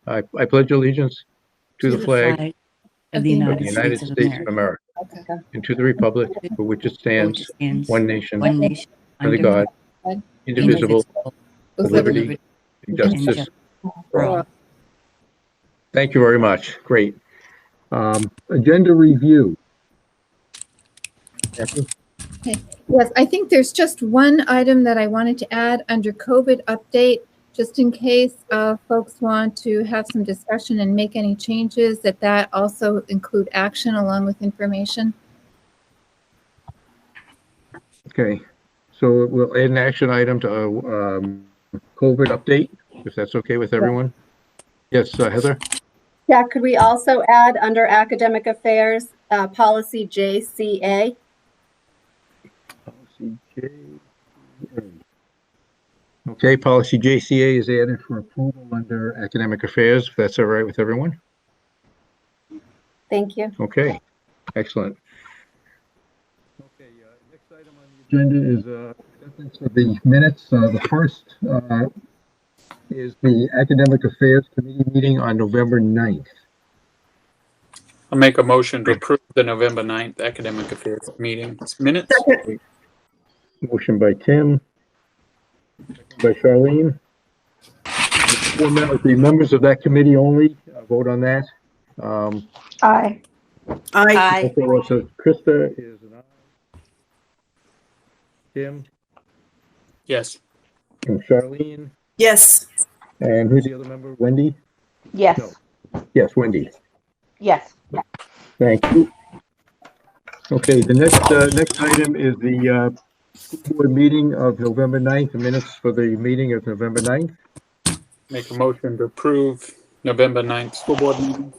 I pledge allegiance to the flag of the of the United United States States of of America, America, and to the republic for which it stands, one nation, under under God, God, indivisible, indivisible, with with liberty and and justice justice for all. Thank you very much. Great. Agenda review. Kathy? Okay. Yes, I think there's just one item that I wanted to add under COVID update, just in case folks want to have some discussion and make any changes, that also include action along with information. Okay, so we'll add an action item to COVID update, if that's okay with everyone. Yes, Heather? Yeah, could we also add under academic affairs, policy JCA? Policy JCA. Okay, policy JCA is added for approval under academic affairs, if that's all right with everyone. Thank you. Okay, excellent. Okay, next item on the agenda is acceptance of the minutes. The first is the Academic Affairs Committee meeting on November 9th. I'll make a motion to approve the November 9th Academic Affairs meeting minutes. Motion by Tim, second by Charlene. The members of that committee only vote on that. Aye. Aye. Also, Krista is an aye. Tim Yes. and Charlene. Yes. And who's the other member? Wendy? Yes. No. Yes, Wendy. Yes. Thank you. Okay, the next item is the school board meeting of November 9th, the minutes for the meeting of November 9th. Make a motion to approve November 9th school board meeting.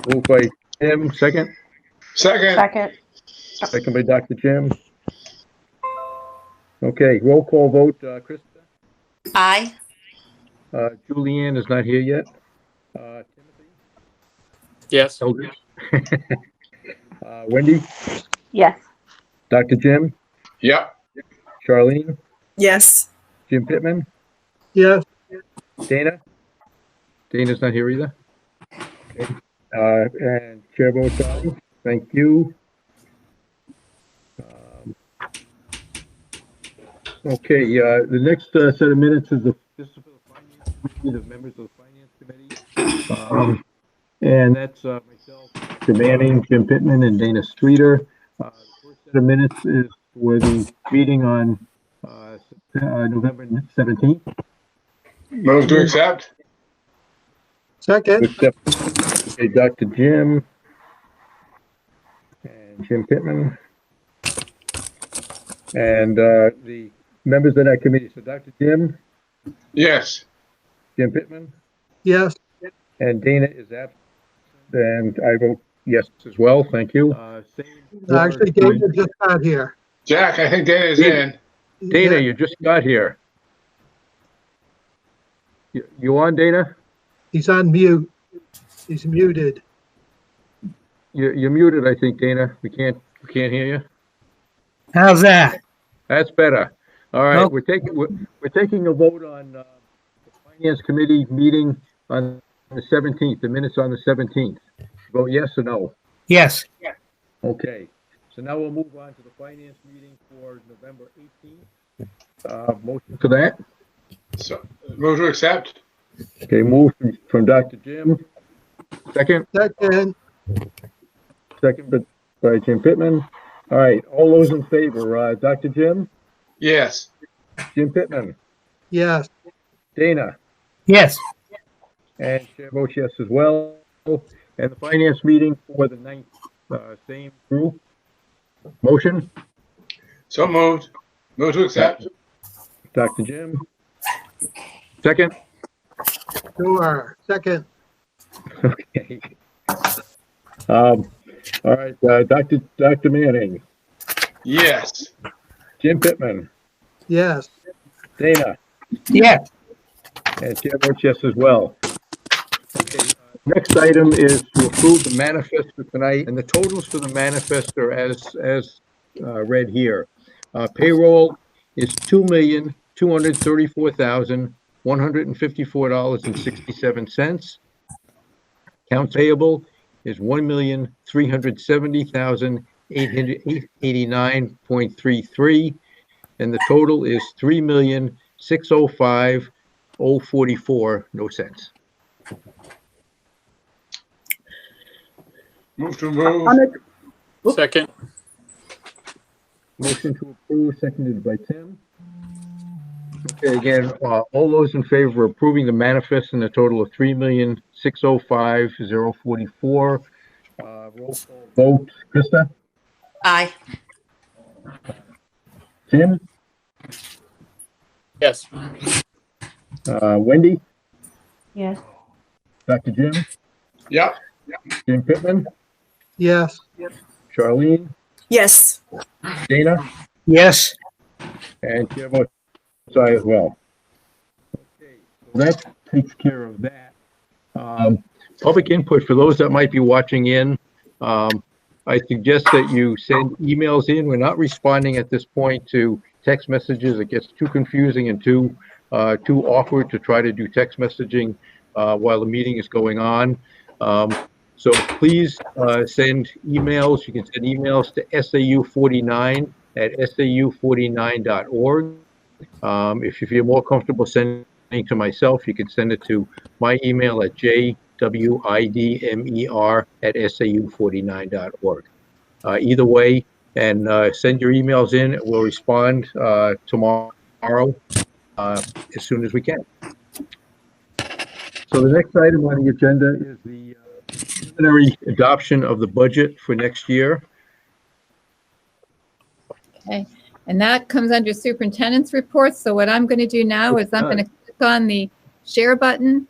Moved by Tim, second. Second. Second by Dr. Jim. Okay, roll call vote. Krista? Aye. Julianne is not here yet. Timothy? Yes. Eldridge? Wendy? Yes. Dr. Jim? Yep. Charlene? Yes. Jim Pittman? Yes. Dana? Dana's not here either. Okay. And Chair votes aye. Thank you. Okay, the next set of minutes is this is for the Finance Committee, the members of the Finance Committee. And that's myself, Jim Manning, Jim Pittman, and Dana Streeter. The first set of minutes is for the meeting on November 17th. Move to accept. Second. Okay, Dr. Jim and Jim Pittman. And the members of that committee. So Dr. Jim? Yes. Jim Pittman? Yes. And Dana is absent. And I vote yes as well. Thank you. Actually, Dana just got here. Jack, I think Dana's in. Dana, you just got here. You on, Dana? He's on mute. He's muted. You're muted, I think, Dana. We can't hear you. How's that? That's better. All right, Well, we're taking a vote on the Finance Committee meeting on the 17th, the minutes on the 17th. Vote yes or no? Yes. Okay, so now we'll move on to the Finance meeting for November 18th. Motion for that? So, move to accept. Okay, move from Dr. Jim. Second? Second by Jim Pittman. All right, all those in favor, Dr. Jim? Yes. Jim Pittman? Yes. Dana? Yes. And Chair votes yes as well. And the Finance meeting for the 9th, same group. Motion? So moved. Move to accept. Dr. Jim? Second? Sure. Second. Okay. All right, Dr. Manning, Yes. Jim Pittman, Yes. Dana, Yes. and Chair votes yes as well. Okay, next item is to approve the manifest for tonight, and the totals for the manifest are as read here. Payroll is $2,234,000 $154.67. Account payable is $1,370,889.33, and the total is $3,605,044, no cents. Move to approve. Second. Motion to approve, seconded by Tim. Okay, again, all those in favor of approving the manifest in a total of $3,605,044. Roll call vote. Krista? Aye. Tim? Yes. Wendy? Yes. Dr. Jim? Yep. Jim Pittman? Yes. Charlene? Yes. Dana? Yes. And Chair votes aye as well. Okay, so that takes care of that. Public input for those that might be watching in. I suggest that you send emails in. We're not responding at this point to text messages. It gets too confusing and too awkward to try to do text messaging while the meeting is going on. So please send emails. You can send emails to sau49@sau49.org. If you feel more comfortable sending to myself, you can send it to my email at jwidmer@sau49.org. Either way, and send your emails in. We'll respond tomorrow as soon as we can. So the next item on the agenda is the preliminary adoption of the budget for next year. Okay, and that comes under superintendent's reports. So what I'm going to do now is I'm going to click on the share button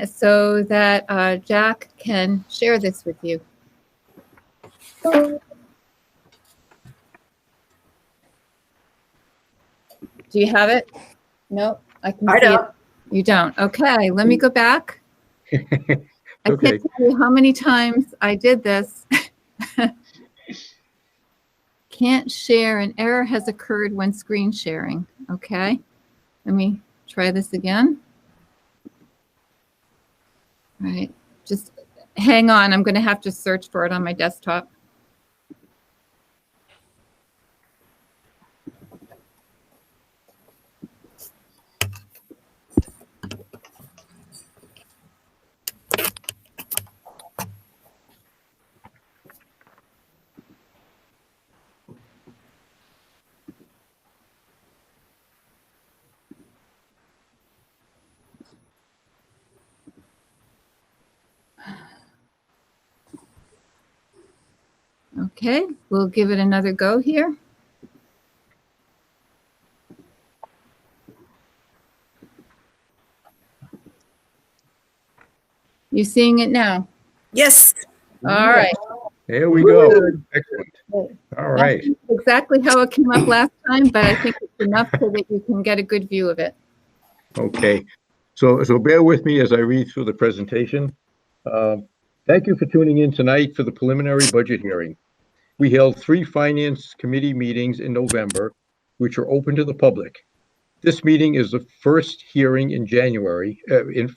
so that Jack can share this with you. Do you have it? No, I can see it. You don't. Okay, let me go back. I Okay. can't tell you how many times I did this. Can't share. An error has occurred when screen sharing. Okay, let me try this again. All right, just hang on. I'm going to have to search for it on my desktop. Okay, we'll give it another go here. You seeing it now? Yes. All right. There we go. Excellent. All right. That's exactly how it came up last time, but I think it's enough so that you can get a good view of it. Okay. So bear with me as I read through the presentation. Thank you for tuning in tonight for the preliminary budget hearing. We held 3 finance committee meetings in November, which are open to the public. This meeting is the first hearing in January. In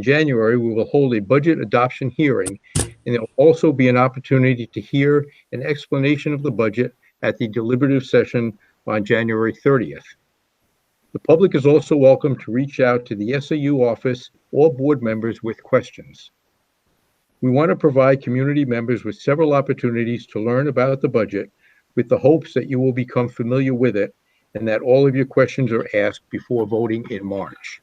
January, we will hold a budget adoption hearing, and there will also be an opportunity to hear an explanation of the budget at the deliberative session on January 30th. The public is also welcome to reach out to the SAU office or board members with questions. We want to provide community members with several opportunities to learn about the budget with the hopes that you will become familiar with it and that all of your questions are asked before voting in March.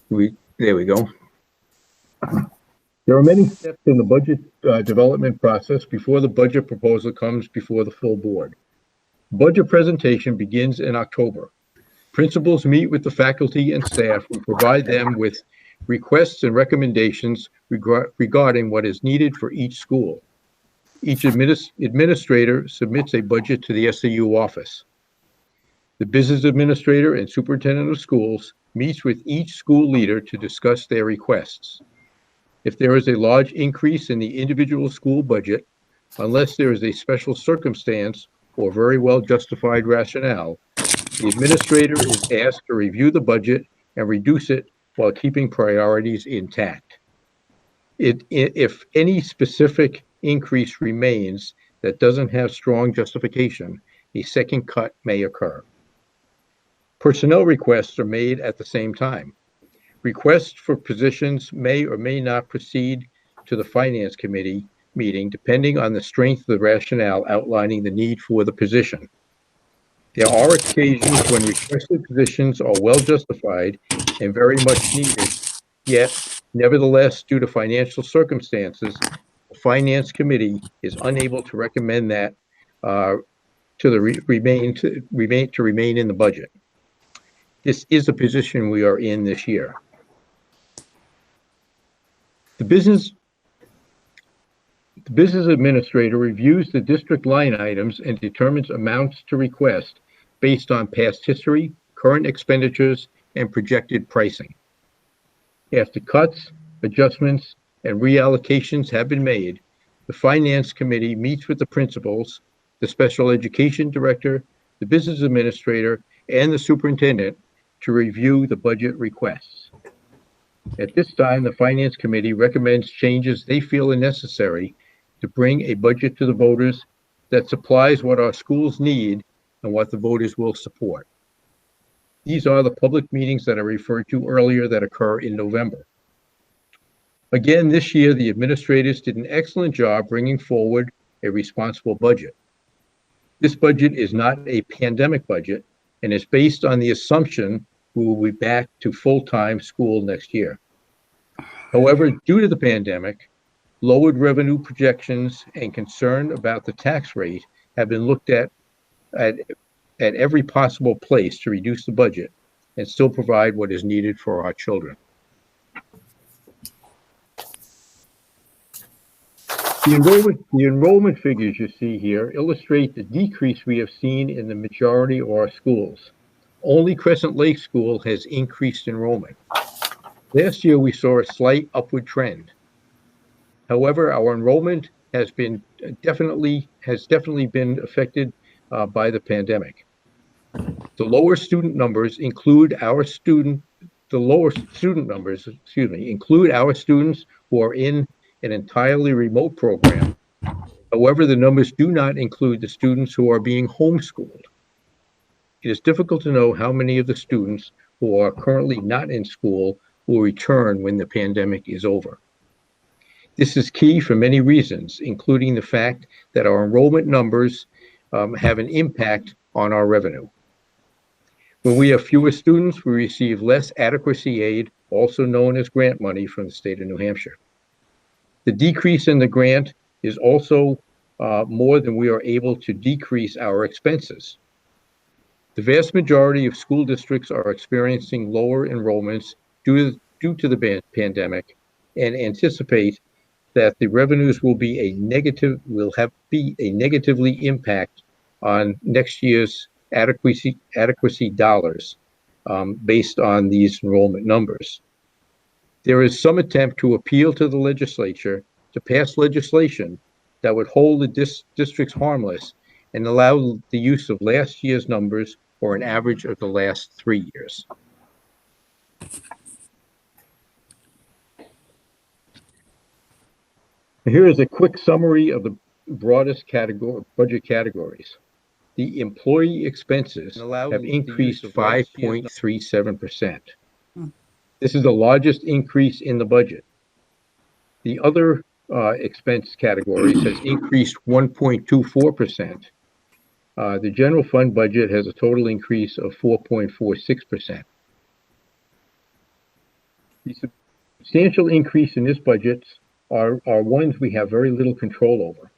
There we go. There are many steps in the budget development process before the budget proposal comes before the full board. Budget presentation begins in October. Principals meet with the faculty and staff and provide them with requests and recommendations regarding what is needed for each school. Each administrator submits a budget to the SAU office. The business administrator and superintendent of schools meets with each school leader to discuss their requests. If there is a large increase in the individual school budget, unless there is a special circumstance or very well justified rationale, the administrator is asked to review the budget and reduce it while keeping priorities intact. If any specific increase remains that doesn't have strong justification, a second cut may occur. Personnel requests are made at the same time. Requests for positions may or may not proceed to the Finance Committee meeting depending on the strength of the rationale outlining the need for the position. There are occasions when requested positions are well justified and very much needed, yet nevertheless, due to financial circumstances, the Finance Committee is unable to recommend that to remain in the budget. This is a position we are in this year. The business administrator reviews the district line items and determines amounts to request based on past history, current expenditures, and projected pricing. After cuts, adjustments, and reallocations have been made, the Finance Committee meets with the principals, the special education director, the business administrator, and the superintendent to review the budget requests. At this time, the Finance Committee recommends changes they feel are necessary to bring a budget to the voters that supplies what our schools need and what the voters will support. These are the public meetings that I referred to earlier that occur in November. Again, this year, the administrators did an excellent job bringing forward a responsible budget. This budget is not a pandemic budget and is based on the assumption we will be back to full-time school next year. However, due to the pandemic, lowered revenue projections and concern about the tax rate have been looked at every possible place to reduce the budget and still provide what is needed for our children. The enrollment figures you see here illustrate the decrease we have seen in the majority of our schools. Only Crescent Lake School has increased enrollment. Last year, we saw a slight upward trend. However, our enrollment has definitely been affected by the pandemic. The lower student numbers include our students who are in an entirely remote program. However, the numbers do not include the students who are being homeschooled. It is difficult to know how many of the students who are currently not in school will return when the pandemic is over. This is key for many reasons, including the fact that our enrollment numbers have an impact on our revenue. When we have fewer students, we receive less adequacy aid, also known as grant money, from the state of New Hampshire. The decrease in the grant is also more than we are able to decrease our expenses. The vast majority of school districts are experiencing lower enrollments due to the pandemic and anticipate that the revenues will be negatively impact on next year's adequacy dollars based on these enrollment numbers. There is some attempt to appeal to the legislature to pass legislation that would hold the districts harmless and allow the use of last year's numbers or an average of the last 3 years. Here is a quick summary of the broadest budget categories. The employee expenses have increased 5.37%. This is the largest increase in the budget. The other expense categories has increased 1.24%. The general fund budget has a total increase of 4.46%. The substantial increase in this budget are ones we have very little control over.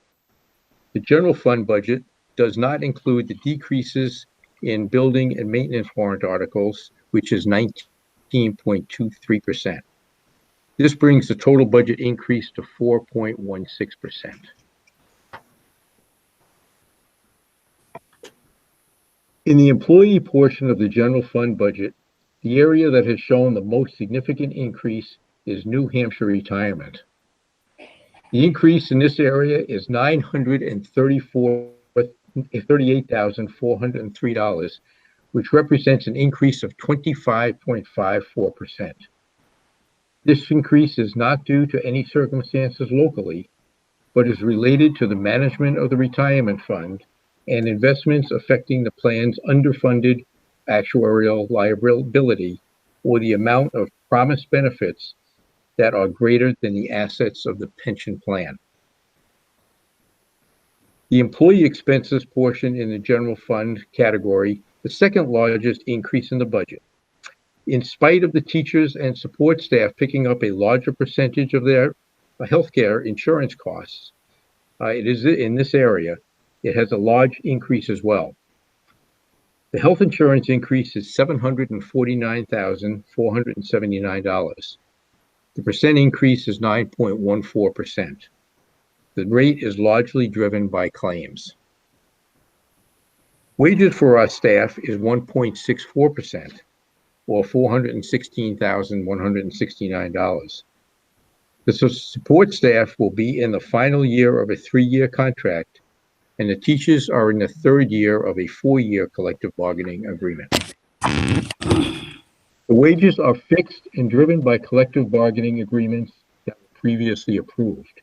The general fund budget does not include the decreases in building and maintenance warrant articles, which is 19.23%. This brings the total budget increase to 4.16%. In the employee portion of the general fund budget, the area that has shown the most significant increase is New Hampshire retirement. The increase in this area is $38,403, which represents an increase of 25.54%. This increase is not due to any circumstances locally, but is related to the management of the retirement fund and investments affecting the plan's underfunded actuarial liability or the amount of promised benefits that are greater than the assets of the pension plan. The employee expenses portion in the general fund category, the second largest increase in the budget. In spite of the teachers and support staff picking up a larger percentage of their healthcare insurance costs, it is in this area, it has a large increase as well. The health insurance increase is $749,479. The percent increase is 9.14%. The rate is largely driven by claims. Wages for our staff is 1.64%, or $416,169. The support staff will be in the final year of a 3-year contract, and the teachers are in the 3rd year of a 4-year collective bargaining agreement. The wages are fixed and driven by collective bargaining agreements that were previously approved.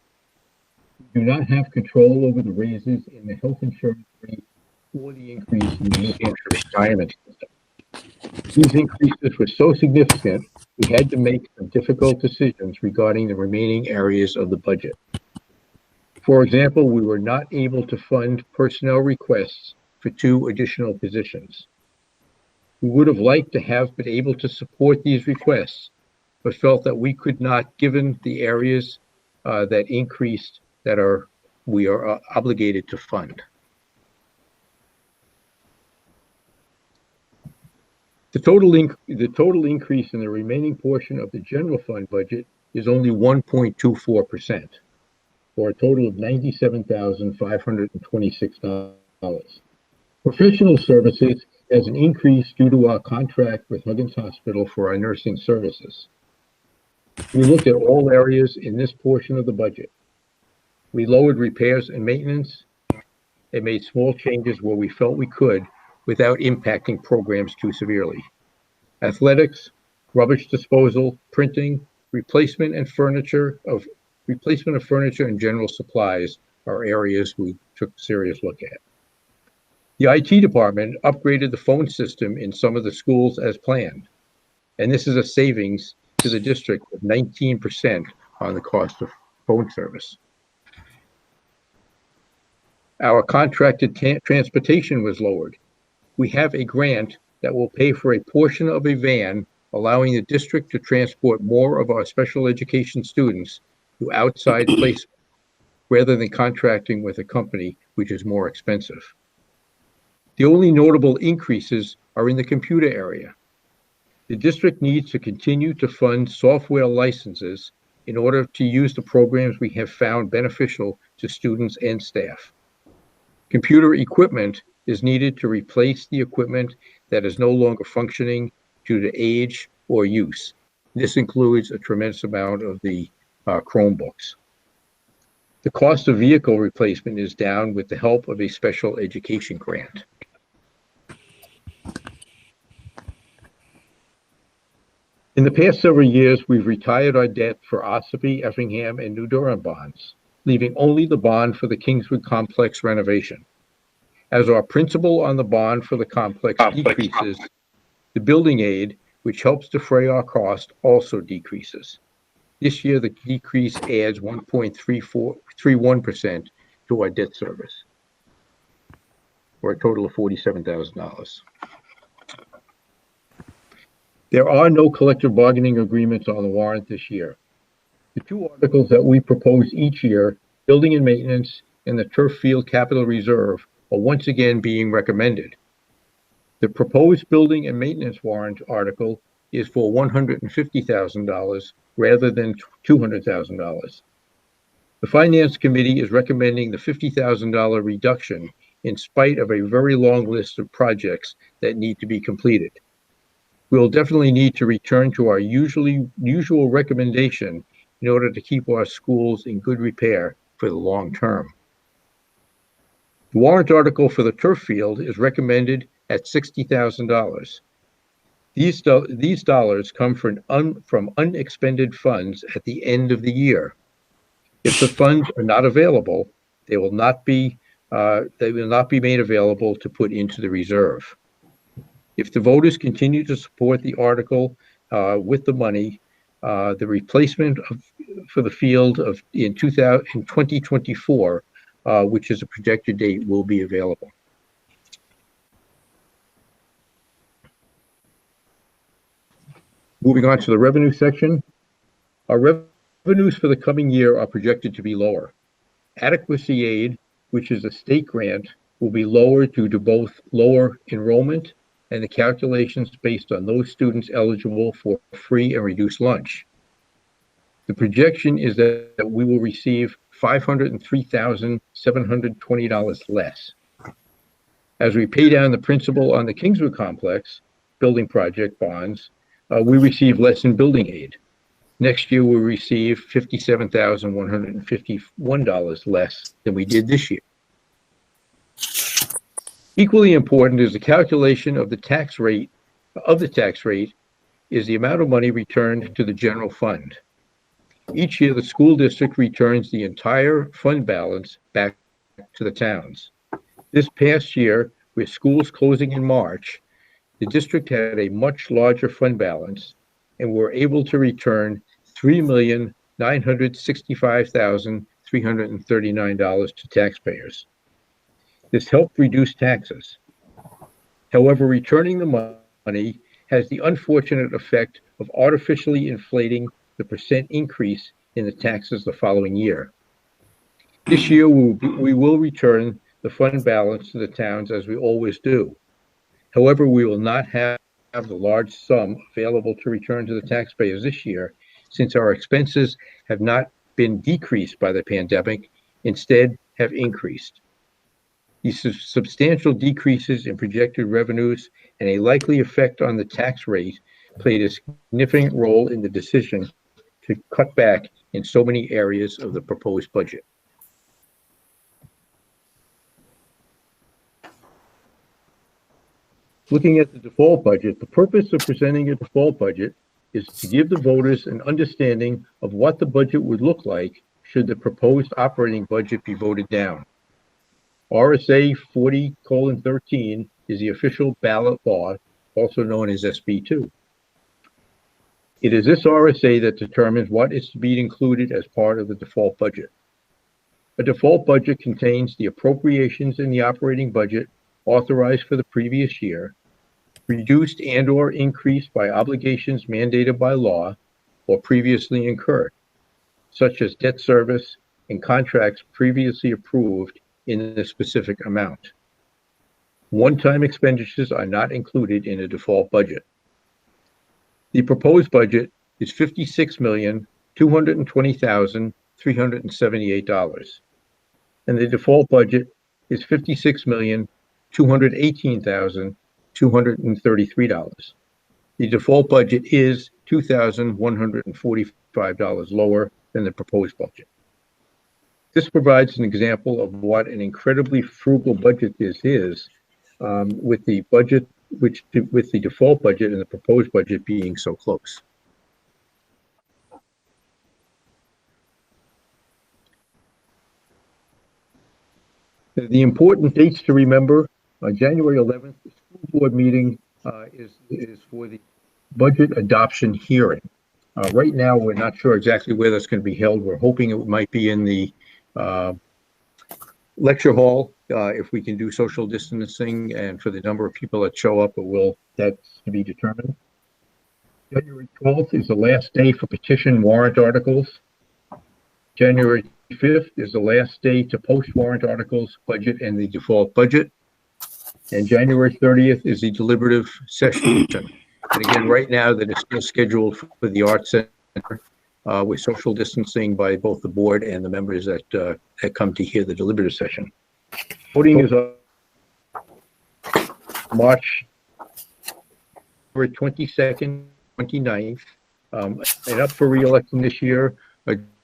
We do not have control over the raises in the health insurance rate or the increase in the New Hampshire retirement system. These increases were so significant, we had to make some difficult decisions regarding the remaining areas of the budget. For example, we were not able to fund personnel requests for 2 additional positions. We would have liked to have been able to support these requests, but felt that we could not, given the areas that increased that we are obligated to fund. The total increase in the remaining portion of the general fund budget is only 1.24%, or a total of $97,526. Professional services has an increase due to our contract with Huggins Hospital for our nursing services. We looked at all areas in this portion of the budget. We lowered repairs and maintenance and made small changes where we felt we could without impacting programs too severely. Athletics, rubbish disposal, printing, replacement of furniture and general supplies are areas we took a serious look at. The IT department upgraded the phone system in some of the schools as planned, and this is a savings to the district of 19% on the cost of phone service. Our contracted transportation was lowered. We have a grant that will pay for a portion of a van, allowing the district to transport more of our special education students to outside placement, rather than contracting with a company which is more expensive. The only notable increases are in the computer area. The district needs to continue to fund software licenses in order to use the programs we have found beneficial to students and staff. Computer equipment is needed to replace the equipment that is no longer functioning due to age or use. This includes a tremendous amount of the Chromebooks. The cost of vehicle replacement is down with the help of a special education grant. In the past several years, we've retired our debt for Ossipee, Effingham, and New Durham bonds, leaving only the bond for the Kingswood Complex renovation. As our principal on the bond for the complex decreases, the building aid, which helps defray our cost, also decreases. This year, the decrease adds 1.31% to our debt service, or a total of $47,000. There are no collective bargaining agreements on the warrant this year. The 2 articles that we propose each year, building and maintenance and the turf field capital reserve, are once again being recommended. The proposed building and maintenance warrant article is for $150,000 rather than $200,000. The Finance Committee is recommending the $50,000 reduction in spite of a very long list of projects that need to be completed. We will definitely need to return to our usual recommendation in order to keep our schools in good repair for the long term. The warrant article for the turf field is recommended at $60,000. These dollars come from unexpended funds at the end of the year. If the funds are not available, they will not be made available to put into the reserve. If the voters continue to support the article with the money, the replacement for the field in 2024, which is a projected date, will be available. Moving on to the revenue section, our revenues for the coming year are projected to be lower. Adequacy aid, which is a state grant, will be lower due to both lower enrollment and the calculations based on those students eligible for free and reduced lunch. The projection is that we will receive $503,720 less. As we pay down the principal on the Kingswood Complex building project bonds, we receive less in building aid. Next year, we'll receive $57,151 less than we did this year. Equally important is the calculation of the tax rate. Is the amount of money returned to the general fund. Each year, the school district returns the entire fund balance back to the towns. This past year, with schools closing in March, the district had a much larger fund balance and were able to return $3,965,339 to taxpayers. This helped reduce taxes. However, returning the money has the unfortunate effect of artificially inflating the percent increase in the taxes the following year. This year, we will return the fund balance to the towns as we always do. However, we will not have the large sum available to return to the taxpayers this year, since our expenses have not been decreased by the pandemic, instead have increased. These substantial decreases in projected revenues and a likely effect on the tax rate played a significant role in the decision to cut back in so many areas of the proposed budget. Looking at the default budget, the purpose of presenting a default budget is to give the voters an understanding of what the budget would look like should the proposed operating budget be voted down. RSA 40:13 is the official ballot law, also known as SB2. It is this RSA that determines what is to be included as part of the default budget. A default budget contains the appropriations in the operating budget authorized for the previous year, reduced and/or increased by obligations mandated by law or previously incurred, such as debt service and contracts previously approved in a specific amount. One-time expenditures are not included in a default budget. The proposed budget is $56,220,378, and the default budget is $56,218,233. The default budget is $2,145 lower than the proposed budget. This provides an example of what an incredibly frugal budget this is, with the default budget and the proposed budget being so close. The important dates to remember: on January 11th, the school board meeting is for the budget adoption hearing. Right now, we're not sure exactly where that's going to be held. We're hoping it might be in the lecture hall, if we can do social distancing, and for the number of people that show up, that's to be determined. January 12th is the last day for petition warrant articles. January 5th is the last day to post warrant articles, budget, and the default budget. And January 30th is the deliberative session. And again, right now, that is still scheduled for the Arts Center, with social distancing by both the board and the members that come to hear the deliberative session. Voting is on March 22nd, 29th. And up for re-election this year,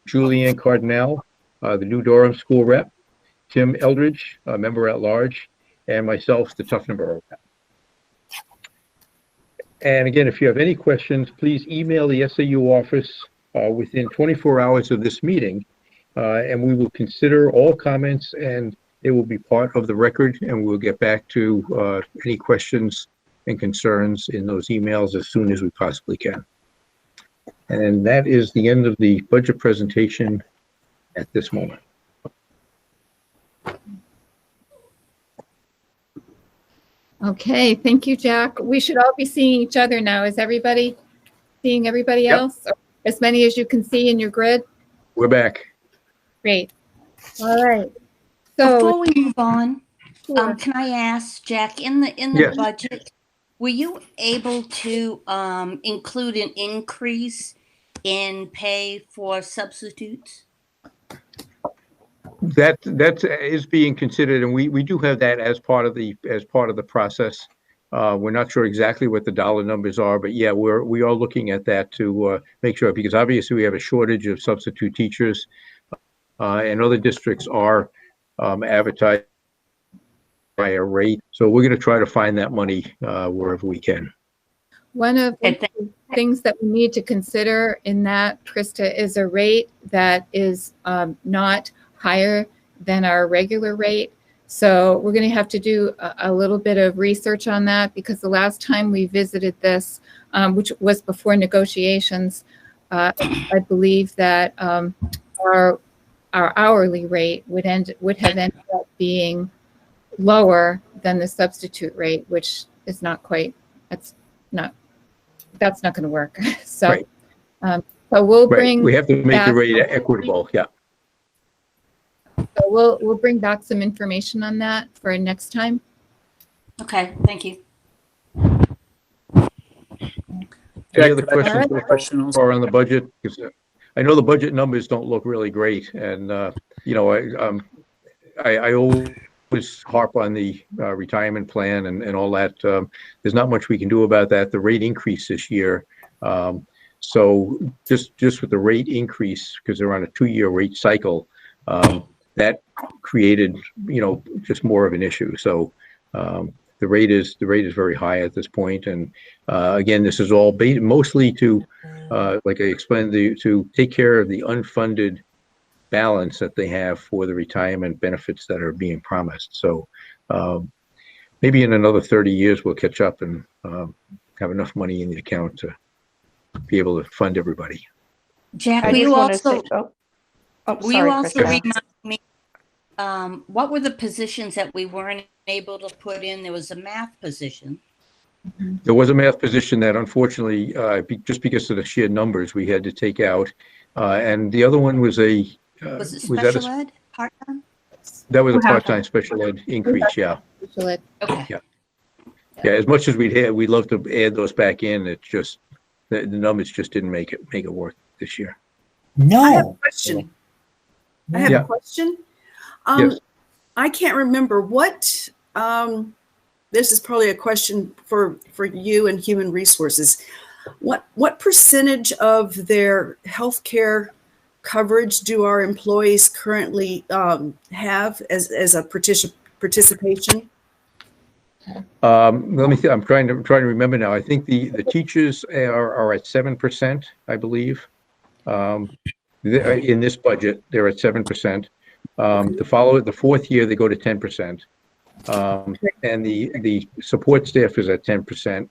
Julianne Cardinal, the new Durham school rep, Tim Eldridge, a member at large, and myself, the Tufton Borough rep. And again, if you have any questions, please email the SAU office within 24 hours of this meeting, and we will consider all comments, and it will be part of the record, and we'll get back to any questions and concerns in those emails as soon as we possibly can. And that is the end of the budget presentation at this moment. Okay, thank you, Jack. We should all be seeing each other now. Is everybody seeing everybody Yep. else? Or as many as you can see in your grid? We're back. Great. All right. So, Before we move on, sure. can I ask, Jack, in the Yes. budget, were you able to include an increase in pay for substitutes? That is being considered, and we do have that as part of the process. We're not sure exactly what the dollar numbers are, but yeah, we are looking at that to make sure, because obviously we have a shortage of substitute teachers, and other districts are advertising by a rate. So we're going to try to find that money wherever we can. One of the things that we need to consider in that, Krista, is a rate that is not higher than our regular rate. So we're going to have to do a little bit of research on that, because the last time we visited this, which was before negotiations, I believe that our hourly rate would have ended up being lower than the substitute rate, which is not quite, that's not going to work. So, Right. So we'll bring. We have to make the back- rate equitable. Yeah. So we'll bring back some information on that for next time. Okay, thank you. Any other Jack, could I ask questions a question also? or on the budget? Because I know the budget numbers don't look really great, and you know, I always harp on the retirement plan and all that. There's not much we can do about that. The rate increase this year. So just with the rate increase, because they're on a 2-year rate cycle, that created, you know, just more of an issue. So the rate is very high at this point, and again, this is all mostly to, like I explained, to take care of the unfunded balance that they have for the retirement benefits that are being promised. So maybe in another 30 years we'll catch up and have enough money in the account to be able to fund everybody. Jack, I will you just wanna also, say, will sorry, you also Krista. remind me, what were the positions that we weren't able to put in? There was a math position. There was a math position that unfortunately, just because of the sheer numbers, we had to take out. And the other one was a, Was it was that special ed, part-time? that was a part-time special ed increase, yeah. Special ed. Okay. Yeah, as much as we'd love to add those back in, it's just, the numbers just didn't make it work this year. I have a No. question. I have Yeah. a question. Yes. I can't remember what, this is probably a question for you and Human Resources. What percentage of their healthcare coverage do our employees currently have as a participation? Let me see, I'm trying to remember now. I think the teachers are at 7%, I believe. In this budget, they're at 7%. The fourth year, they go to 10%. And the support staff is at 10%.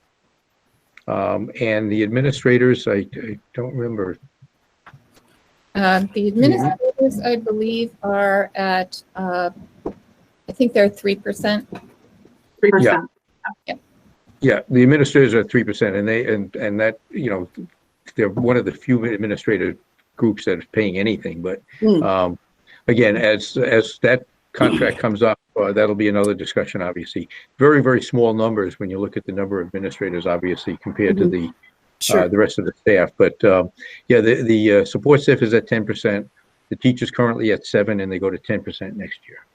And the administrators, I don't remember. The administrators, I believe, are at, I think they're 3%. 3%. Yeah, the administrators are at 3%, and that, you know, they're one of the few administrative groups that is paying anything. But again, as that contract comes up, that'll be another discussion. Obviously, very, very small numbers when you look at the number of administrators, obviously, compared to the rest of the staff. But yeah, the support staff is at 10%. The teachers currently at 7%, and they go to 10% next year.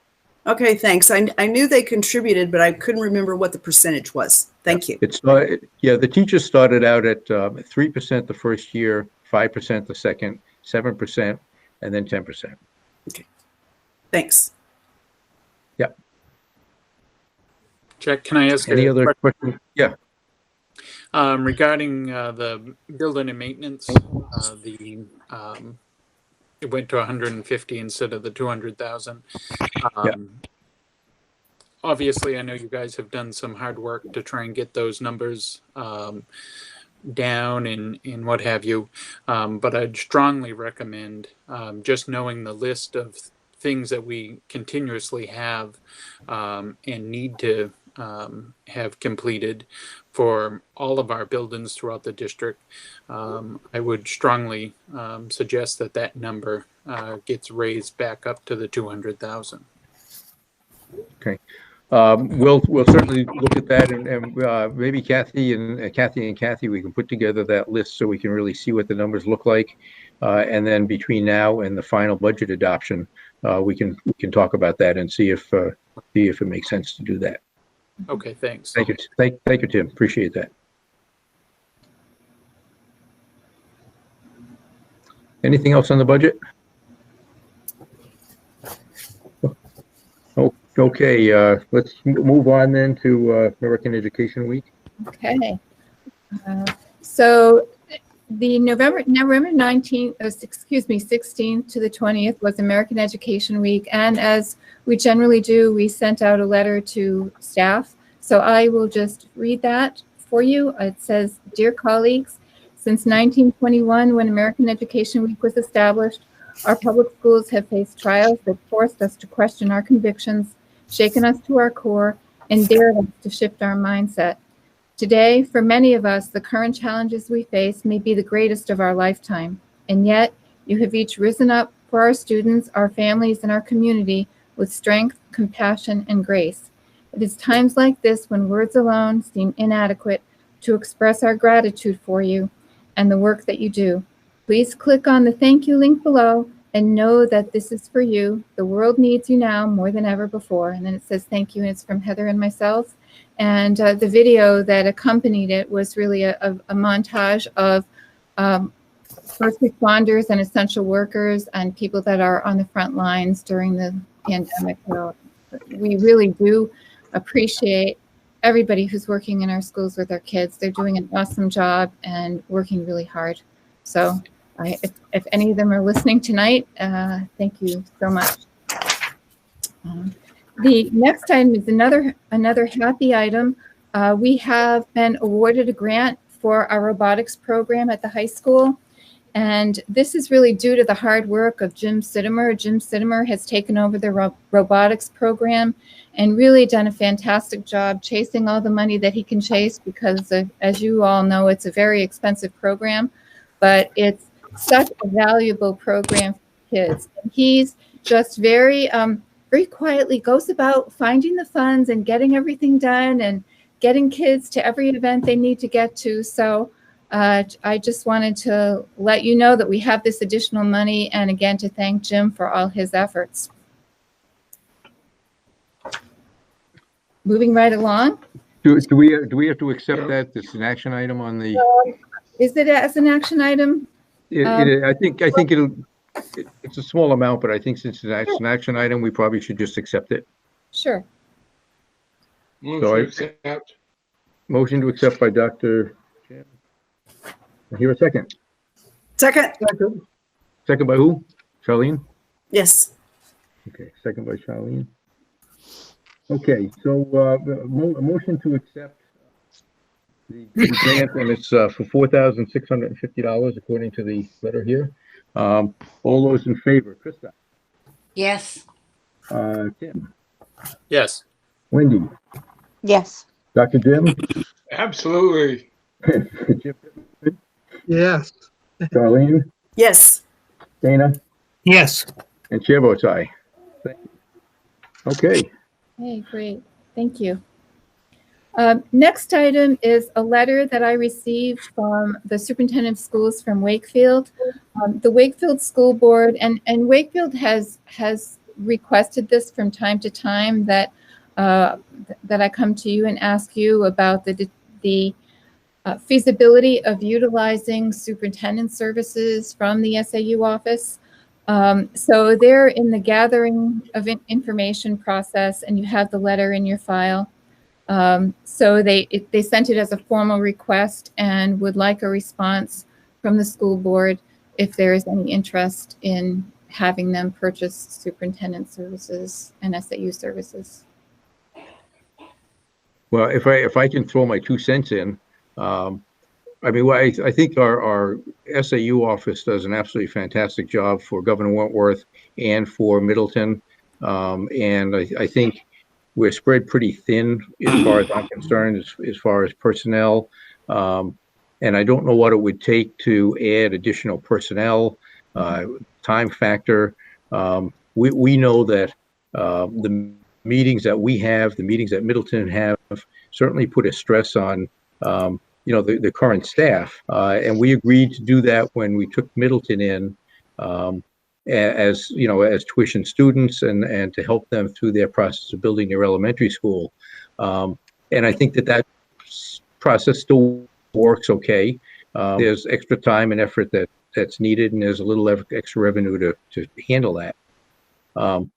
Okay, thanks. I knew they contributed, but I couldn't remember what the percentage was. Thank you. It's the teachers started out at 3% the first year, 5% the second, 7%, and then 10%. Okay, thanks. Yeah. Jack, can I ask Any a other question? questions? Yeah. Regarding the building and maintenance, it went to 150 instead of the 200,000. Obviously, I know you guys have done some hard work to try and get those numbers down and what have you. But I'd strongly recommend just knowing the list of things that we continuously have and need to have completed for all of our buildings throughout the district. I would strongly suggest that number gets raised back up to the 200,000. Okay. We'll certainly look at that, and maybe Kathy, we can put together that list so we can really see what the numbers look like, and then between now and the final budget adoption, we can talk about that and see if it makes sense to do that. Okay, thanks. Thank you, Tim. Appreciate that. Anything else on the budget? Okay, let's move on then to American Education Week. Okay. So the November 19th, 16th to the 20th was American Education Week. And as we generally do, we sent out a letter to staff. So I will just read that for you. It says, "Dear colleagues, since 1921, when American Education Week was established, our public schools have faced trials that forced us to question our convictions, shaken us to our core, and dared us to shift our mindset. Today, for many of us, the current challenges we face may be the greatest of our lifetime, and yet you have each risen up for our students, our families, and our community with strength, compassion, and grace. It is times like this when words alone seem inadequate to express our gratitude for you and the work that you do. Please click on the thank you link below and know that this is for you. The world needs you now more than ever before." And then it says thank you, and it's from Heather and myself. And the video that accompanied it was really a montage of first responders and essential workers and people that are on the front lines during the pandemic. So we really do appreciate everybody who's working in our schools with our kids. They're doing an awesome job and working really hard. So if any of them are listening tonight, thank you so much. The next item is another happy item. We have been awarded a grant for our robotics program at the high school. And this is really due to the hard work of Jim Sittimer. Jim Sittimer has taken over the robotics program and really done a fantastic job chasing all the money that he can chase because, as you all know, it's a very expensive program, but it's such a valuable program for kids. And he's just very quietly goes about finding the funds and getting everything done and getting kids to every event they need to get to. So I just wanted to let you know that we have this additional money, and again to thank Jim for all his efforts. Moving right along. Do we have to accept that? This is an action item on the. Is it as an action item? I think it's a small amount, but I think since it's an action item, we probably should just accept it. Sure. Motion to accept by Dr. Jim. I hear a second. Second. Second by who? Charlene? Yes. Okay, second by Charlene. Okay, so a motion to accept the grant, and it's for $4,650 according to the letter here. All those in favor? Krista? Yes. Tim? Yes. Wendy? Yes. Dr. Jim? Absolutely. Jim? Yes. Charlene? Yes. Dana? Yes. And chair votes aye. Thank you. Okay. Hey, great. Thank you. Next item is a letter that I received from the superintendent of schools from Wakefield. The Wakefield School Board and Wakefield has requested this from time to time, that I come to you and ask you about the feasibility of utilizing superintendent services from the SAU office. So they're in the gathering of information process, and you have the letter in your file. So they sent it as a formal request and would like a response from the school board if there is any interest in having them purchase superintendent services and SAU services. Well, if I can throw my 2 cents in, I mean, I think our SAU office does an absolutely fantastic job for Governor Wentworth and for Middleton, and I think we're spread pretty thin as far as I'm concerned, as far as personnel, and I don't know what it would take to add additional personnel, time factor. We know that the meetings that we have, the meetings that Middleton have, certainly put a stress on the current staff, and we agreed to do that when we took Middleton in as tuition students and to help them through their process of building their elementary school. And I think that process still works okay. There's extra time and effort that's needed, and there's a little extra revenue to handle that. I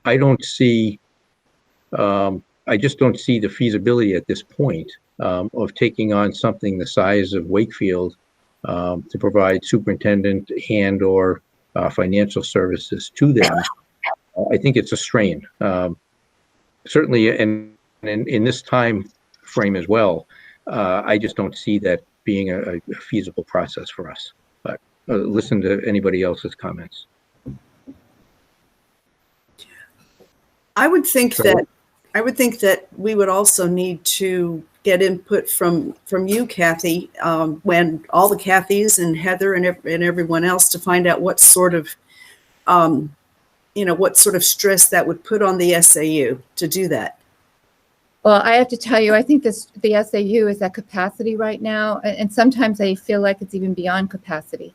just don't see the feasibility at this point of taking on something the size of Wakefield to provide superintendent and or financial services to them. I think it's a strain. Certainly, and in this time frame as well, I just don't see that being a feasible process for us. But listen to anybody else's comments. I would think that we would also need to get input from you, Kathy, when all the Kathys and Heather and everyone else, to find out what sort of stress that would put on the SAU to do that. Well, I have to tell you, I think the SAU is at capacity right now, and sometimes I feel like it's even beyond capacity.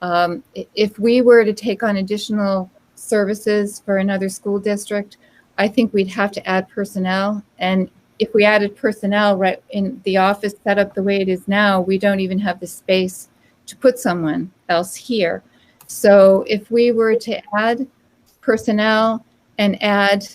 If we were to take on additional services for another school district, I think we'd have to add personnel. And if we added personnel right in the office set up the way it is now, we don't even have the space to put someone else here. So if we were to add personnel and add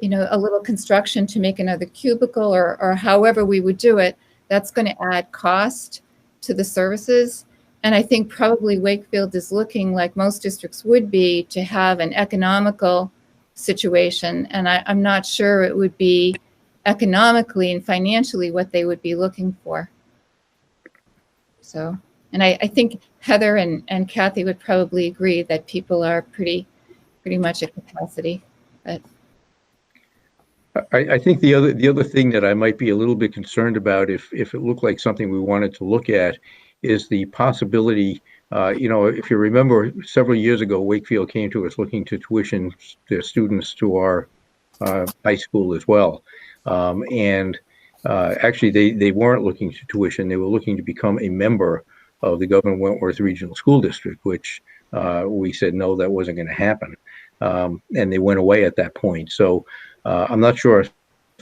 a little construction to make another cubicle or however we would do it, that's going to add cost to the services. And I think probably Wakefield is looking, like most districts would be, to have an economical situation. And I'm not sure it would be economically and financially what they would be looking for. So, and I think Heather and Kathy would probably agree that people are pretty much at capacity. But I think the other thing that I might be a little bit concerned about, if it looked like something we wanted to look at, is the possibility. If you remember, several years ago, Wakefield came to us looking to tuition their students to our high school as well. Actually, they weren't looking to tuition. They were looking to become a member of the Governor Wentworth Regional School District, which we said, no, that wasn't going to happen. And they went away at that point. So I'm not sure if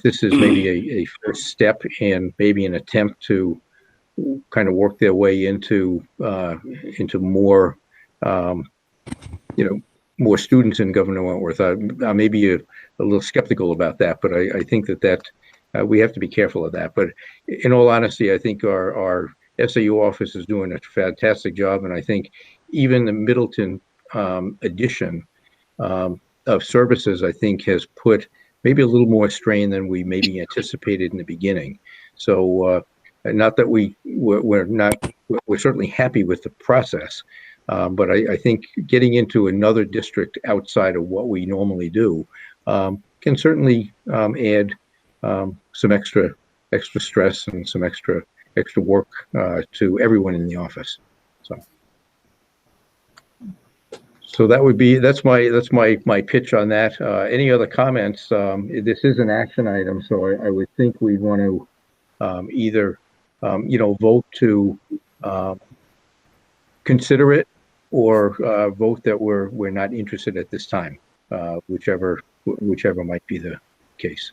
this is maybe a first step in maybe an attempt to kind of work their way into more, more students in Governor Wentworth. I may be a little skeptical about that, but I think that we have to be careful of that. But in all honesty, I think our SAU office is doing a fantastic job, and I think even the Middleton addition of services, I think, has put maybe a little more strain than we maybe anticipated in the beginning. So not that we're certainly happy with the process, but I think getting into another district outside of what we normally do can certainly add some extra stress and some extra work to everyone in the office. So that's my pitch on that. Any other comments? This is an action item, so I would think we'd want to either vote to consider it, or vote that we're not interested at this time, whichever whichever might be the case.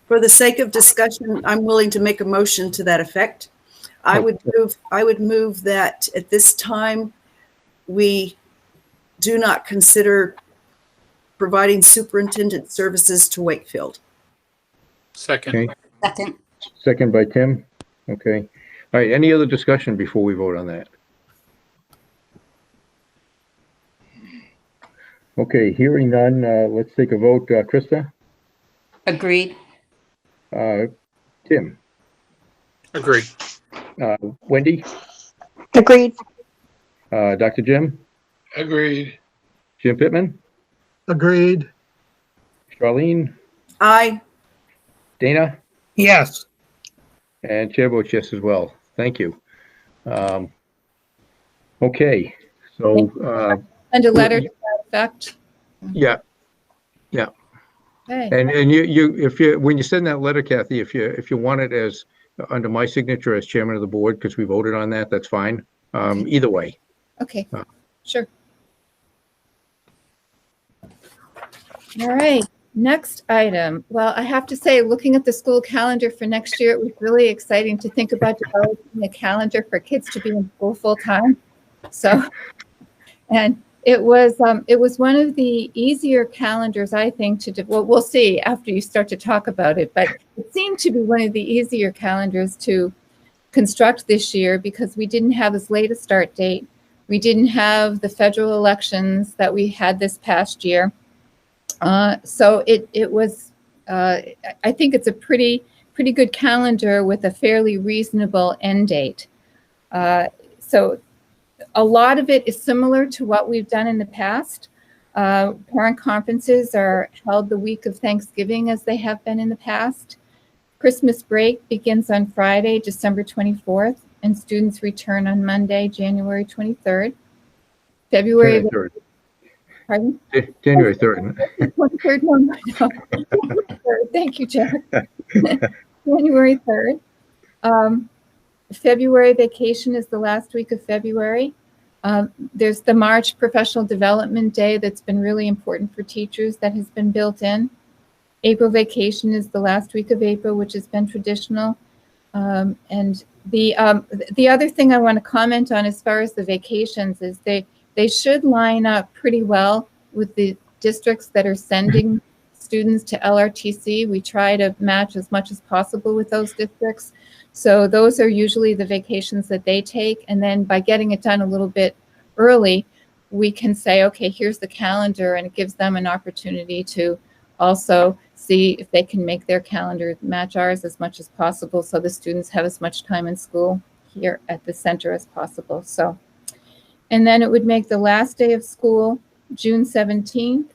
For the sake of discussion, I'm willing to make a motion to that effect. I would move that at this time, we do not consider providing superintendent services to Wakefield. Second. Okay. Second. Second by Tim. Okay. All right. Any other discussion before we vote on that? Okay. Hearing none, let's take a vote. Krista? Agreed. Tim? Agreed. Wendy? Agreed. Dr. Jim? Agreed. Jim Pittman? Agreed. Charlene? Aye. Dana? Yes. And chair votes yes as well. Thank you. Okay. So, And a letter to that effect. yeah. Okay. And when you send that letter, Kathy, if you want it as under my signature as chairman of the board, because we voted on that, that's fine. Either way. Okay. Sure. All right. Next item. Well, I have to say, looking at the school calendar for next year, it was really exciting to think about developing a calendar for kids to be in school full time. So, and it was one of the easier calendars, I think, well, we'll see after you start to talk about it, but it seemed to be one of the easier calendars to construct this year because we didn't have as late a start date. We didn't have the federal elections that we had this past year. So it was, I think it's a pretty good calendar with a fairly reasonable end date. So a lot of it is similar to what we've done in the past. Parent conferences are held the week of Thanksgiving as they have been in the past. Christmas break begins on Friday, December 24th, and students return on Monday, January 23rd. February 3rd. Pardon? January 3rd. 23rd, no. January 3rd. Thank you, Jack. January 3rd. February vacation is the last week of February. There's the March Professional Development Day that's been really important for teachers that has been built in. April vacation is the last week of April, which has been traditional. And the other thing I want to comment on as far as the vacations is they should line up pretty well with the districts that are sending students to LRTC. We try to match as much as possible with those districts. So those are usually the vacations that they take. And then by getting it done a little bit early, we can say, okay, here's the calendar, and it gives them an opportunity to also see if they can make their calendar match ours as much as possible, so the students have as much time in school here at the center as possible. So, and then it would make the last day of school June 17th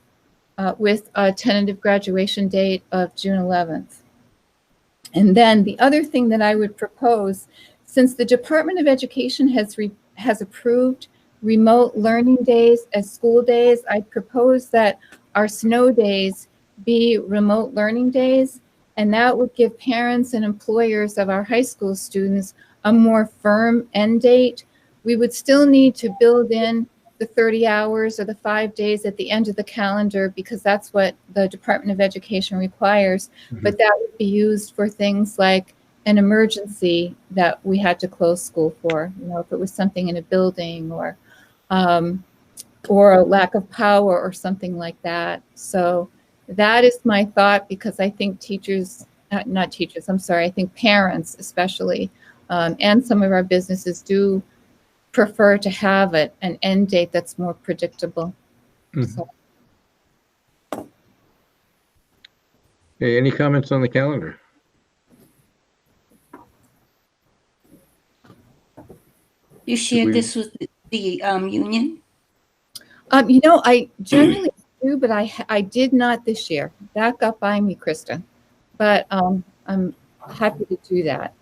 with a tentative graduation date of June 11th. And then the other thing that I would propose, since the Department of Education has approved remote learning days as school days, I propose that our snow days be remote learning days, and that would give parents and employers of our high school students a more firm end date. We would still need to build in the 30 hours or the 5 days at the end of the calendar because that's what the Department of Education requires, but that would be used for things like an emergency that we had to close school for, you know, if it was something in a building or a lack of power or something like that. So that is my thought, because I think teachers, not teachers, I'm sorry, I think parents especially, and some of our businesses do prefer to have an end date that's more predictable. So. Okay, any comments on the calendar? You shared this with the union? You know, I generally do, but I did not this year. That got by me, Krista. But I'm happy to do that.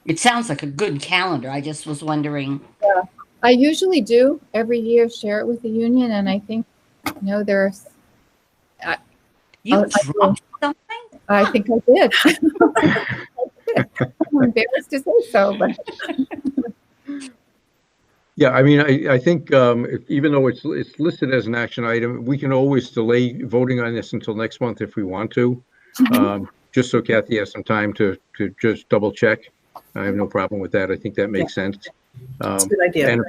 It sounds like a good calendar. I just was wondering. Yeah, I usually do every year share it with the union, and I think, you know, there's. You dropped something? I think I did. I'm embarrassed to say so, but. Yeah, I mean, I think even though it's listed as an action item, we can always delay voting on this until next month if we want to. Just so Kathy has some time to just double check. I have no problem with that. I think that makes sense. That's a good idea. And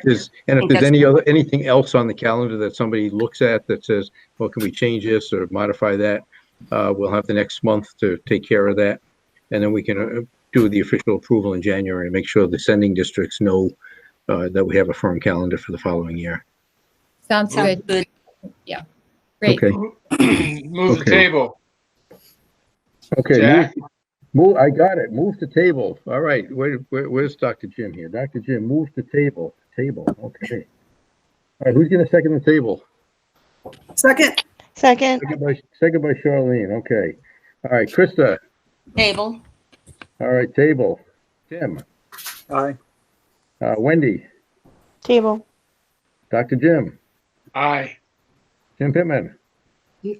if there's anything else on the calendar that somebody looks at that says, well, can we change this or modify that? We'll have the next month to take care of that. And then we can do the official approval in January and make sure the sending districts know that we have a firm calendar for the following year. Sounds good. Good. Yeah. Great. Okay. Move the Okay. table. Okay. Jack? Move. I got it. Move the table. All right. Where's Dr. Jim here? Dr. Jim, move the table. Table. Okay. All right. Who's going to second the table? Second. Second. Second by Charlene. Okay. All right. Krista. Table. All right. Table. Tim. Aye. Wendy. Table. Dr. Jim. Aye. Jim Pittman.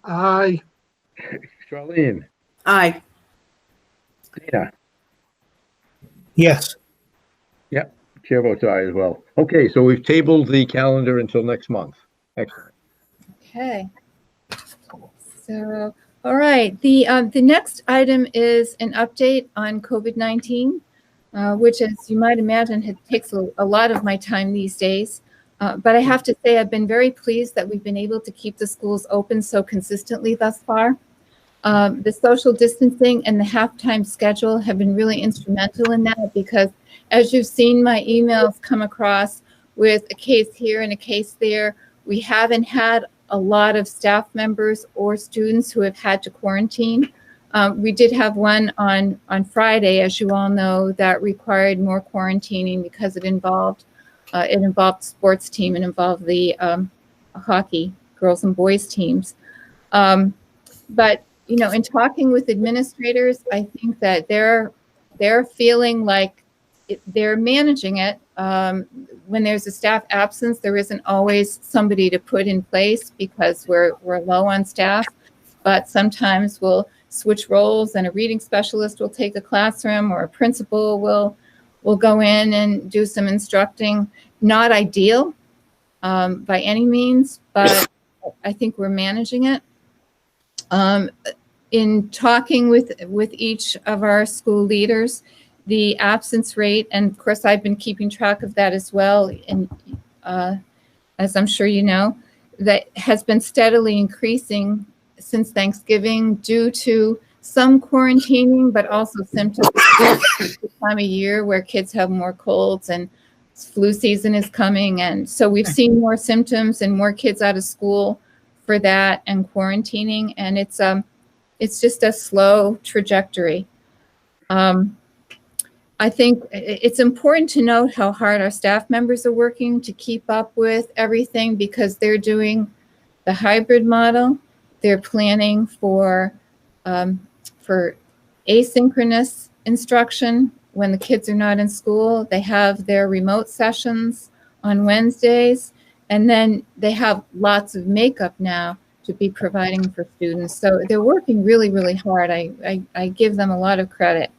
Aye. Charlene. Aye. Dana. Yes. Yep. Chair votes aye as well. Okay. So we've tabled the calendar until next month. Excellent. Okay. So, all right. The next item is an update on COVID-19, which, as you might imagine, takes a lot of my time these days. But I have to say, I've been very pleased that we've been able to keep the schools open so consistently thus far. The social distancing and the halftime schedule have been really instrumental in that, because as you've seen my emails come across with a case here and a case there, we haven't had a lot of staff members or students who have had to quarantine. We did have one on Friday, as you all know, that required more quarantining because it involved the sports team and involved the hockey girls and boys teams. But you know, in talking with administrators, I think that they're feeling like they're managing it. When there's a staff absence, there isn't always somebody to put in place because we're low on staff. But sometimes we'll switch roles, and a reading specialist will take a classroom, or a principal will go in and do some instructing. Not ideal by any means, but I think we're managing it. In talking with each of our school leaders, the absence rate, and of course I've been keeping track of that as well, and as I'm sure you know, that has been steadily increasing since Thanksgiving due to some quarantining, but also symptoms this time of year where kids have more colds and flu season is coming. And so we've seen more symptoms and more kids out of school for that and quarantining. And it's just a slow trajectory. I think it's important to note how hard our staff members are working to keep up with everything, because they're doing the hybrid model. They're planning for asynchronous instruction when the kids are not in school. They have their remote sessions on Wednesdays, and then they have lots of makeup now to be providing for students. So they're working really, really hard. I give them a lot of credit.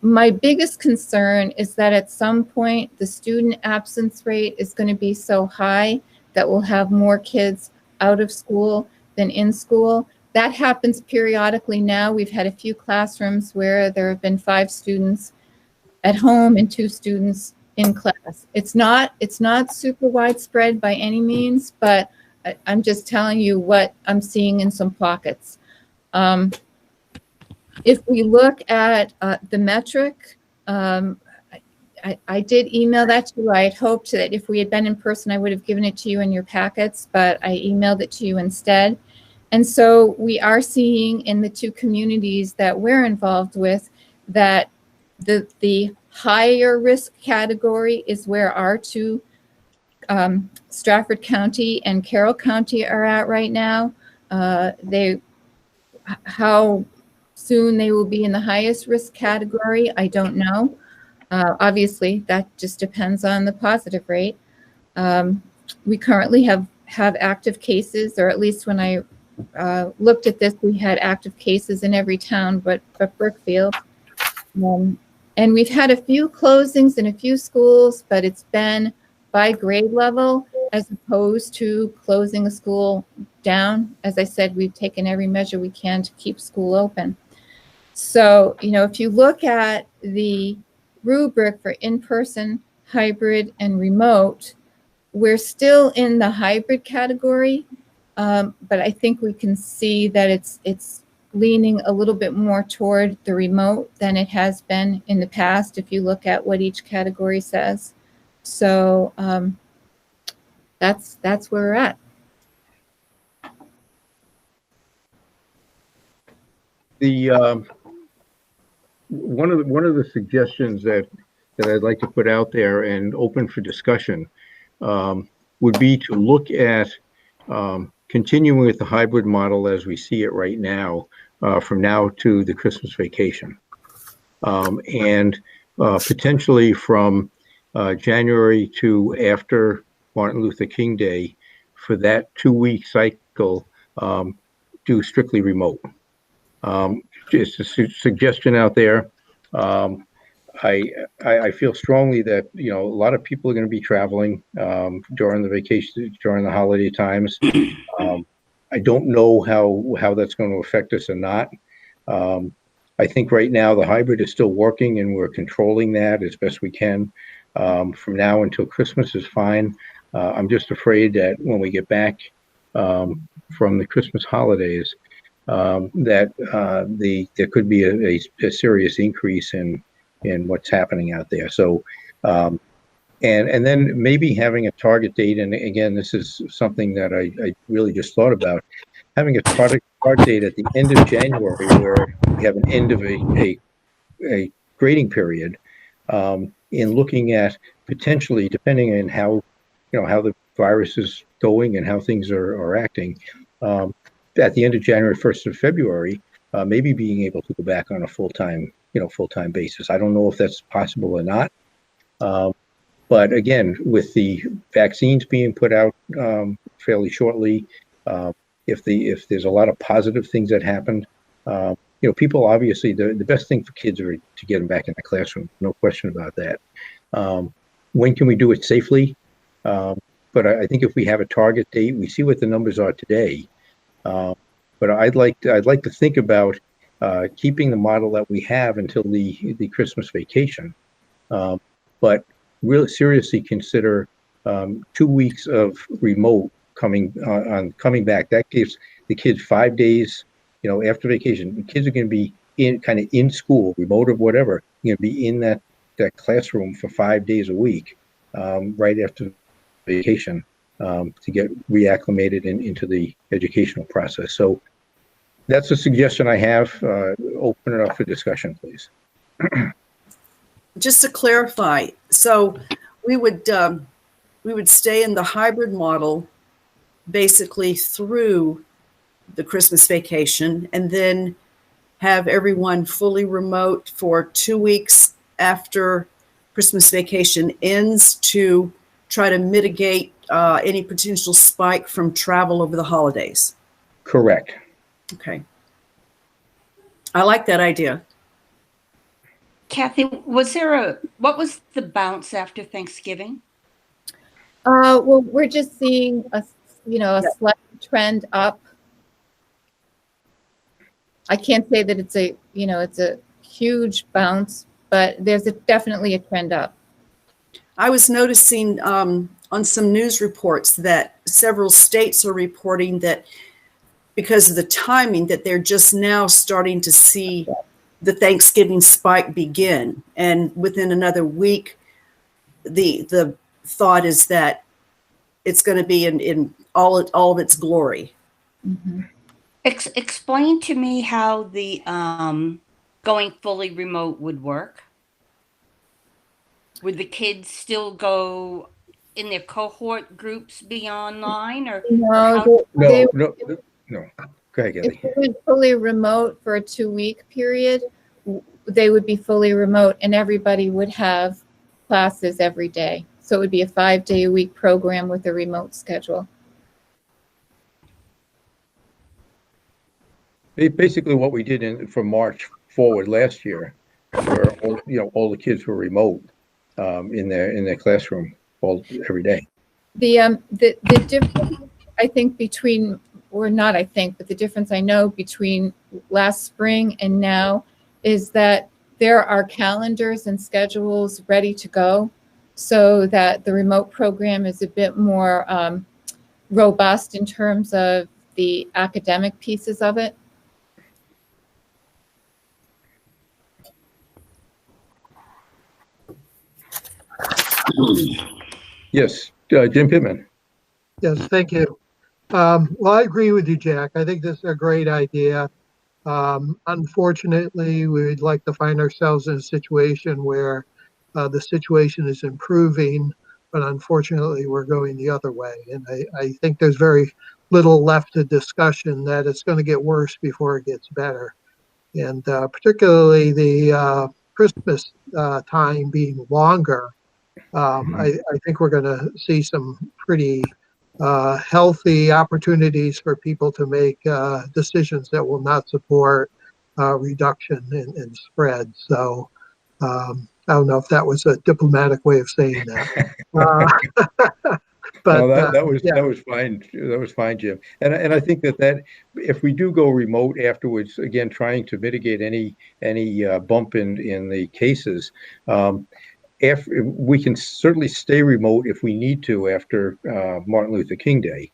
My biggest concern is that at some point the student absence rate is going to be so high that we'll have more kids out of school than in school. That happens periodically now. We've had a few classrooms where there have been 5 students at home and 2 students in class. It's not super widespread by any means, but I'm just telling you what I'm seeing in some pockets. If we look at the metric, I did email that to you. I had hoped that if we had been in person, I would have given it to you in your packets, but I emailed it to you instead. And so we are seeing in the 2 communities that we're involved with that the higher risk category is where our 2, Stratford County and Carroll County, are at right now. How soon they will be in the highest risk category, I don't know. Obviously, that just depends on the positive rate. We currently have active cases, or at least when I looked at this, we had active cases in every town but Brookfield. And we've had a few closings in a few schools, but it's been by grade level as opposed to closing a school down. As I said, we've taken every measure we can to keep school open. So, if you look at the rubric for in-person, hybrid, and remote, we're still in the hybrid category, but I think we can see that it's leaning a little bit more toward the remote than it has been in the past, if you look at what each category says. So that's where we're at. The one of the suggestions that I'd like to put out there and open for discussion would be to look at continuing with the hybrid model as we see it right now, from now to the Christmas vacation, and potentially from January to after Martin Luther King Day, for that 2-week cycle, do strictly remote. Just a suggestion out there. I feel strongly that a lot of people are going to be traveling during the vacation, during the holiday times. I don't know how that's going to affect us or not. I think right now the hybrid is still working, and we're controlling that as best we can. From now until Christmas is fine. I'm just afraid that when we get back from the Christmas holidays, that there could be a serious increase in what's happening out there. So, and then maybe having a target date. And again, this is something that I really just thought about, having a target date at the end of January, where we have an end of a grading period, in looking at potentially, depending on how the virus is going and how things are acting, at the end of January, 1st of February, maybe being able to go back on a full-time basis. I don't know if that's possible or not. But again, with the vaccines being put out fairly shortly, if there's a lot of positive things that happened, people obviously, the best thing for kids are to get them back in the classroom. No question about that. When can we do it safely? But I think if we have a target date, we see what the numbers are today. But I'd like to think about keeping the model that we have until the Christmas vacation, but really seriously consider 2 weeks of remote coming back. That gives the kids 5 days. After vacation, the kids are going to be in school, remote or whatever. Going to be in that classroom for 5 days a week, right after vacation, to get reacclimated into the educational process. So that's a suggestion I have. Open it up for discussion, please. Just to clarify, so we would stay in the hybrid model basically through the Christmas vacation, and then have everyone fully remote for 2 weeks after Christmas vacation ends to try to mitigate any potential spike from travel over the holidays. Correct. Okay. I like that idea. Kathy, what was the bounce after Thanksgiving? Well, we're just seeing a slight trend up. I can't say that it's a huge bounce, but there's definitely a trend up. I was noticing on some news reports that several states are reporting that because of the timing, that they're just now starting to see the Thanksgiving spike begin. And within another week, the thought is that it's going to be in all of its glory. Mm-hmm. Explain to me how the going fully remote would work. Would the kids still go in their cohort groups be online, or No. No. Go ahead, Kathy. If it was fully remote for a 2-week period, they would be fully remote, and everybody would have classes every day. So it would be a 5-day-a-week program with a remote schedule. Basically, what we did from March forward last year, where all the kids were remote in their classroom every day. The difference, I think, between, or not I think, but the difference I know between last spring and now is that there are calendars and schedules ready to go, so that the remote program is a bit more robust in terms of the academic pieces of it. Yes, Jim Pittman. Yes, thank you. Well, I agree with you, Jack. I think this is a great idea. Unfortunately, we'd like to find ourselves in a situation where the situation is improving, but unfortunately, we're going the other way. And I think there's very little left to discussion that it's going to get worse before it gets better. And particularly the Christmas time being longer, I think we're going to see some pretty healthy opportunities for people to make decisions that will not support reduction in spread. So I don't know if that was a diplomatic way of saying that. But no, that was fine. That was fine, Jim. And I think that if we do go remote afterwards, again, trying to mitigate any bump in the cases, we can certainly stay remote if we need to after Martin Luther King Day.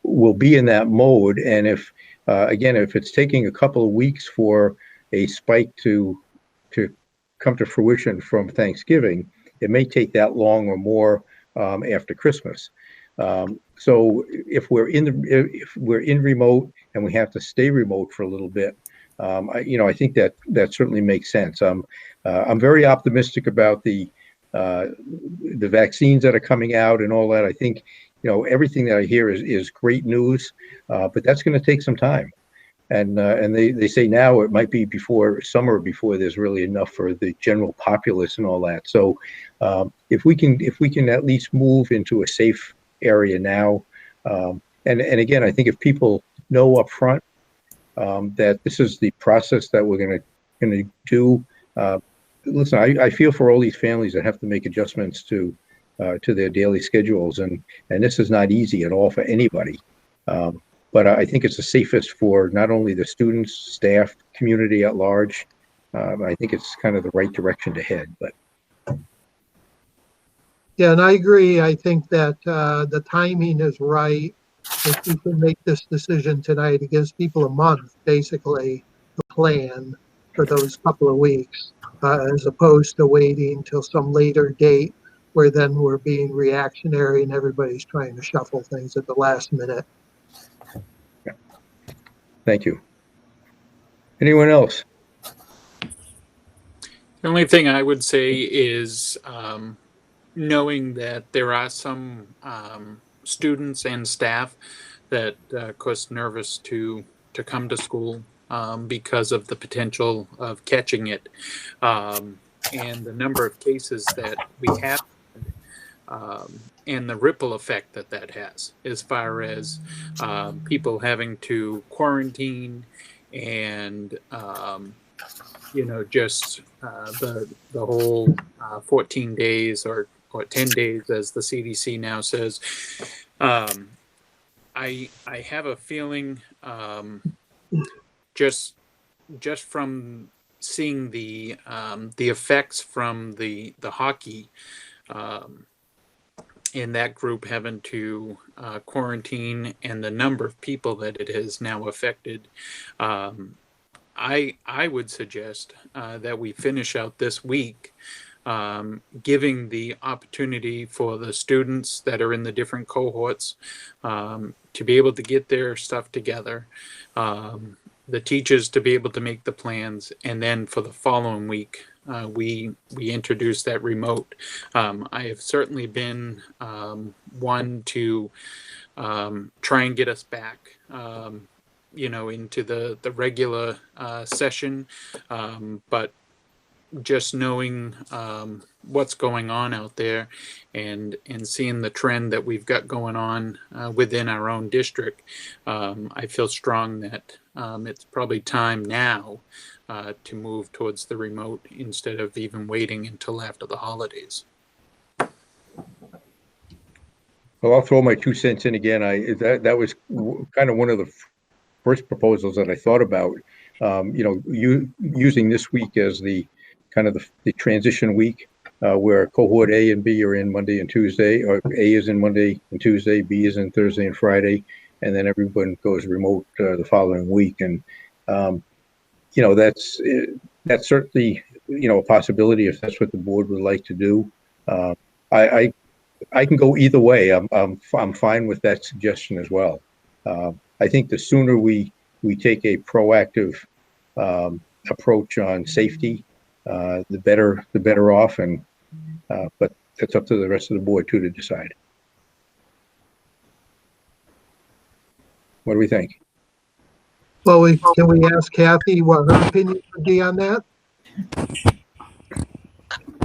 We'll be in that mode, and if it's taking a couple of weeks for a spike to come to fruition from Thanksgiving, it may take that long or more after Christmas. So if we're in remote and we have to stay remote for a little bit, I think that certainly makes sense. I'm very optimistic about the vaccines that are coming out and all that. I think everything that I hear is great news, but that's going to take some time. And they say now it might be before summer before there's really enough for the general populace and all that. So if we can at least move into a safe area now, and again, I think if people know up front that this is the process that we're going to do. Listen, I feel for all these families that have to make adjustments to their daily schedules, and this is not easy at all for anybody. But I think it's the safest for not only the students, staff, community at large. I think it's kind of the right direction to head. But yeah, and I agree. I think that the timing is right. If we can make this decision tonight, it gives people a month basically to plan for those couple of weeks, as opposed to waiting until some later date where then we're being reactionary and everybody's trying to shuffle things at the last minute. Yeah. Thank you. Anyone else? The only thing I would say is knowing that there are some students and staff that, of course, nervous to come to school because of the potential of catching it, and the number of cases that we have, and the ripple effect that has, as far as people having to quarantine and just the whole 14 days or 10 days, as the CDC now says. I have a feeling, just from seeing the effects from the hockey, in that group having to quarantine, and the number of people that it has now affected, I would suggest that we finish out this week, giving the opportunity for the students that are in the different cohorts to be able to get their stuff together, the teachers to be able to make the plans, and then for the following week, we introduce that remote. I have certainly been one to try and get us back into the regular session, but just knowing what's going on out there, and seeing the trend that we've got going on within our own district, I feel strong that it's probably time now to move towards the remote instead of even waiting until after the holidays. Well, I'll throw my 2 cents in again. That was kind of one of the first proposals that I thought about. Using this week as the kind of the transition week, where cohort A and B are in Monday and Tuesday, or A is in Monday and Tuesday, B is in Thursday and Friday, and then everyone goes remote the following week. And that's certainly a possibility if that's what the board would like to do. I can go either way. I'm fine with that suggestion as well. I think the sooner we take a proactive approach on safety, the better off. And but it's up to the rest of the board too to decide. What do we think? Well, can we ask Kathy what her opinion would be on that?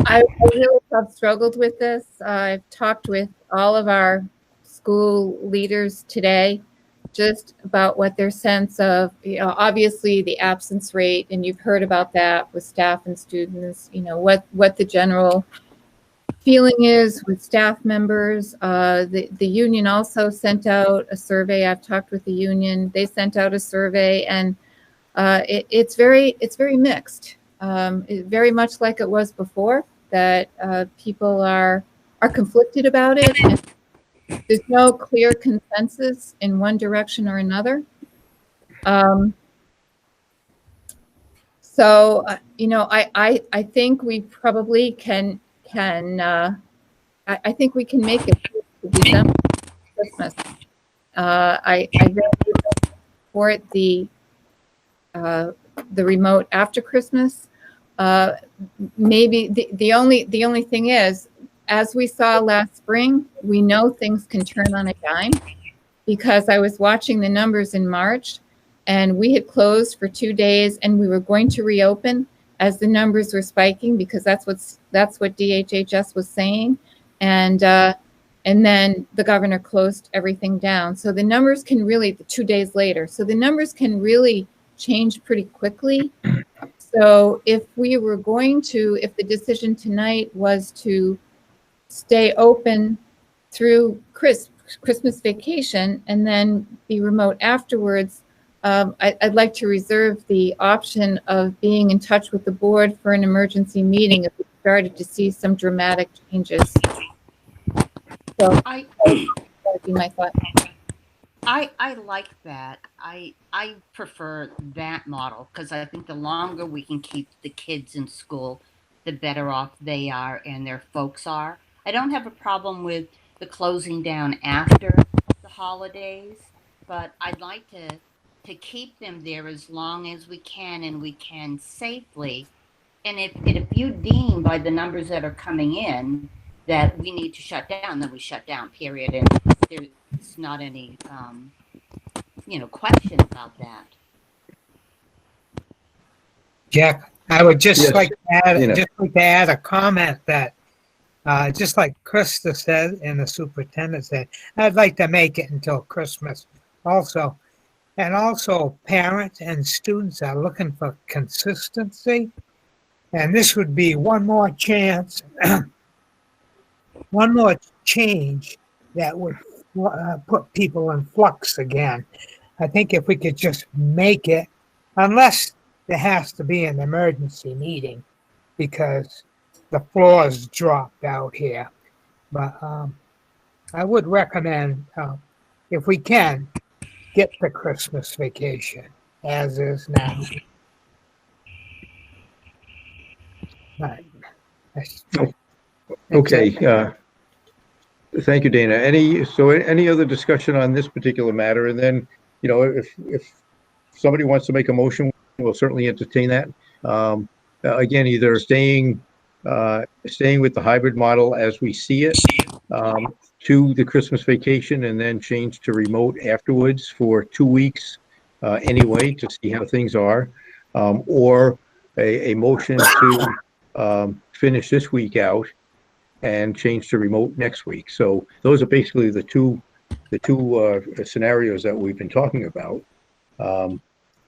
I really have struggled with this. I've talked with all of our school leaders today just about what their sense of, obviously the absence rate, and you've heard about that with staff and students, what the general feeling is with staff members. The union also sent out a survey. I've talked with the union. They sent out a survey, and it's very mixed. Very much like it was before, that people are conflicted about it. And there's no clear consensus in one direction or another. So I think we probably can I think we can make it to December, Christmas. I really support the remote after Christmas. Maybe the only thing is, as we saw last spring, we know things can turn on a dime, because I was watching the numbers in March, and we had closed for 2 days, and we were going to reopen as the numbers were spiking, because that's what DHHS was saying, and then the governor closed everything down. So the numbers can really, 2 days later, so the numbers can really change pretty quickly. So if the decision tonight was to stay open through Christmas vacation and then be remote afterwards, I'd like to reserve the option of being in touch with the board for an emergency meeting if we started to see some dramatic changes. So that would be my thought. I like that. I prefer that model, because I think the longer we can keep the kids in school, the better off they are and their folks are. I don't have a problem with the closing down after the holidays, but I'd like to keep them there as long as we can, and we can safely. And if you deem by the numbers that are coming in that we need to shut down, then we shut down, period. And there's not any question about that. Jack, I would just like to add a comment that just like Krista said and the superintendent said, I'd like to make it until Christmas also. And also parents and students are looking for consistency. And this would be one more chance, one more change that would put people in flux again. I think if we could just make it, unless there has to be an emergency meeting because the floors dropped out here. But I would recommend, if we can, get the Christmas vacation as is now. Right. Okay. Thank you, Dana. Any other discussion on this particular matter? And then, if somebody wants to make a motion, we'll certainly entertain that. Again, either staying with the hybrid model as we see it to the Christmas vacation, and then change to remote afterwards for 2 weeks anyway to see how things are, or a motion to finish this week out and change to remote next week. So those are basically the two scenarios that we've been talking about.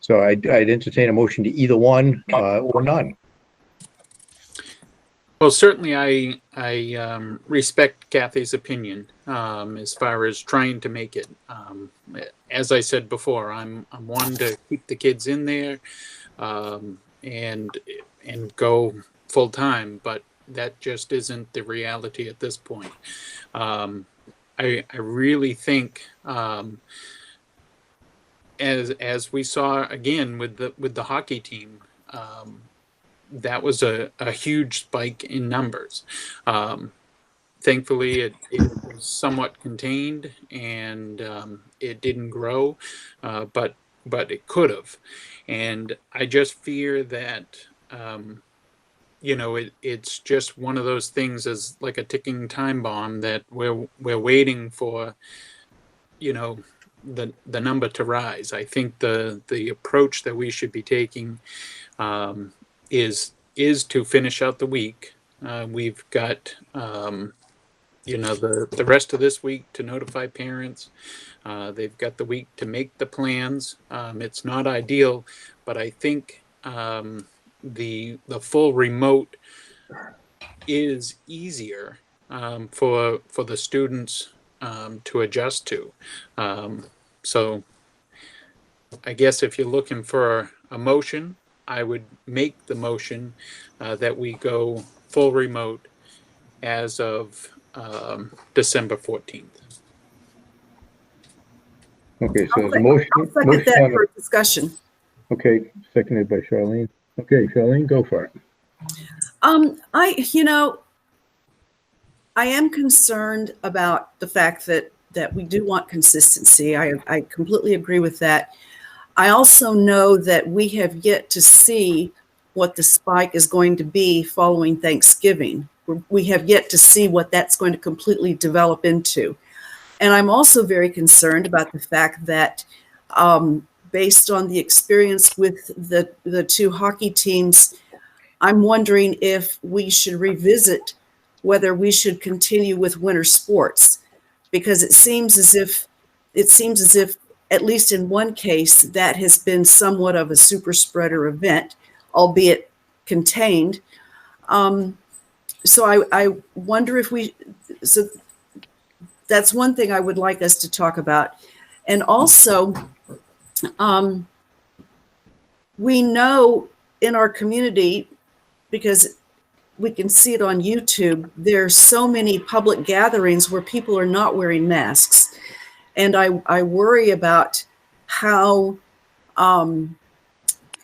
So I'd entertain a motion to either one or none. Well, certainly I respect Kathy's opinion as far as trying to make it. As I said before, I'm one to keep the kids in there and go full time, but that just isn't the reality at this point. I really think as we saw again with the hockey team. That was a huge spike in numbers. Thankfully, it was somewhat contained and it didn't grow, but it could have. And I just fear that, it's just one of those things as like a ticking time bomb that we're waiting for, the number to rise. I think the approach that we should be taking is to finish out the week. We've got the rest of this week to notify parents. They've got the week to make the plans. It's not ideal, but I think the full remote is easier for the students to adjust to. So I guess if you're looking for a motion, I would make the motion that we go full remote as of December 14th. Okay, so there's a motion. I'll second that for discussion. Okay, seconded by Charlene. Okay, Charlene, go for it. I am concerned about the fact that we do want consistency. I completely agree with that. I also know that we have yet to see what the spike is going to be following Thanksgiving. We have yet to see what that's going to completely develop into. And I'm also very concerned about the fact that based on the experience with the two hockey teams, I'm wondering if we should revisit whether we should continue with winter sports, because it seems as if at least in one case, that has been somewhat of a super spreader event, albeit contained. So I wonder if so that's one thing I would like us to talk about. And also, we know in our community, because we can see it on YouTube, there's so many public gatherings where people are not wearing masks. And I worry about how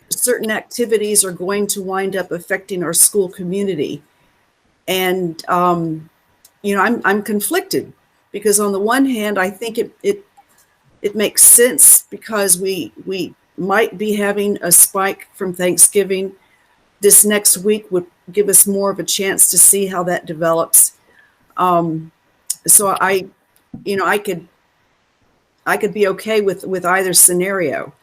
certain activities are going to wind up affecting our school community. And, I'm conflicted, because on the one hand, I think it makes sense because we might be having a spike from Thanksgiving. This next week would give us more of a chance to see how that develops. So I could be okay with either scenario,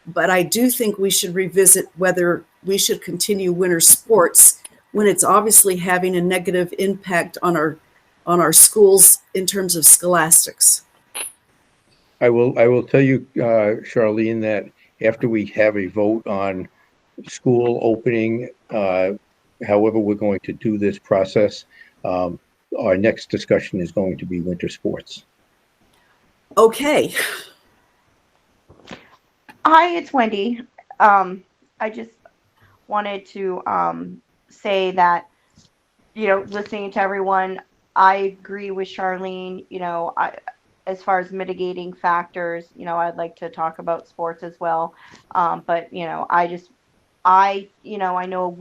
but I do think we should revisit whether we should continue winter sports when it's obviously having a negative impact on our schools in terms of scholastics. I will tell you, Charlene, that after we have a vote on school opening, however we're going to do this process, our next discussion is going to be winter sports. Okay. Hi, it's Wendy. I just wanted to say that, listening to everyone, I agree with Charlene. As far as mitigating factors, I'd like to talk about sports as well. But, I know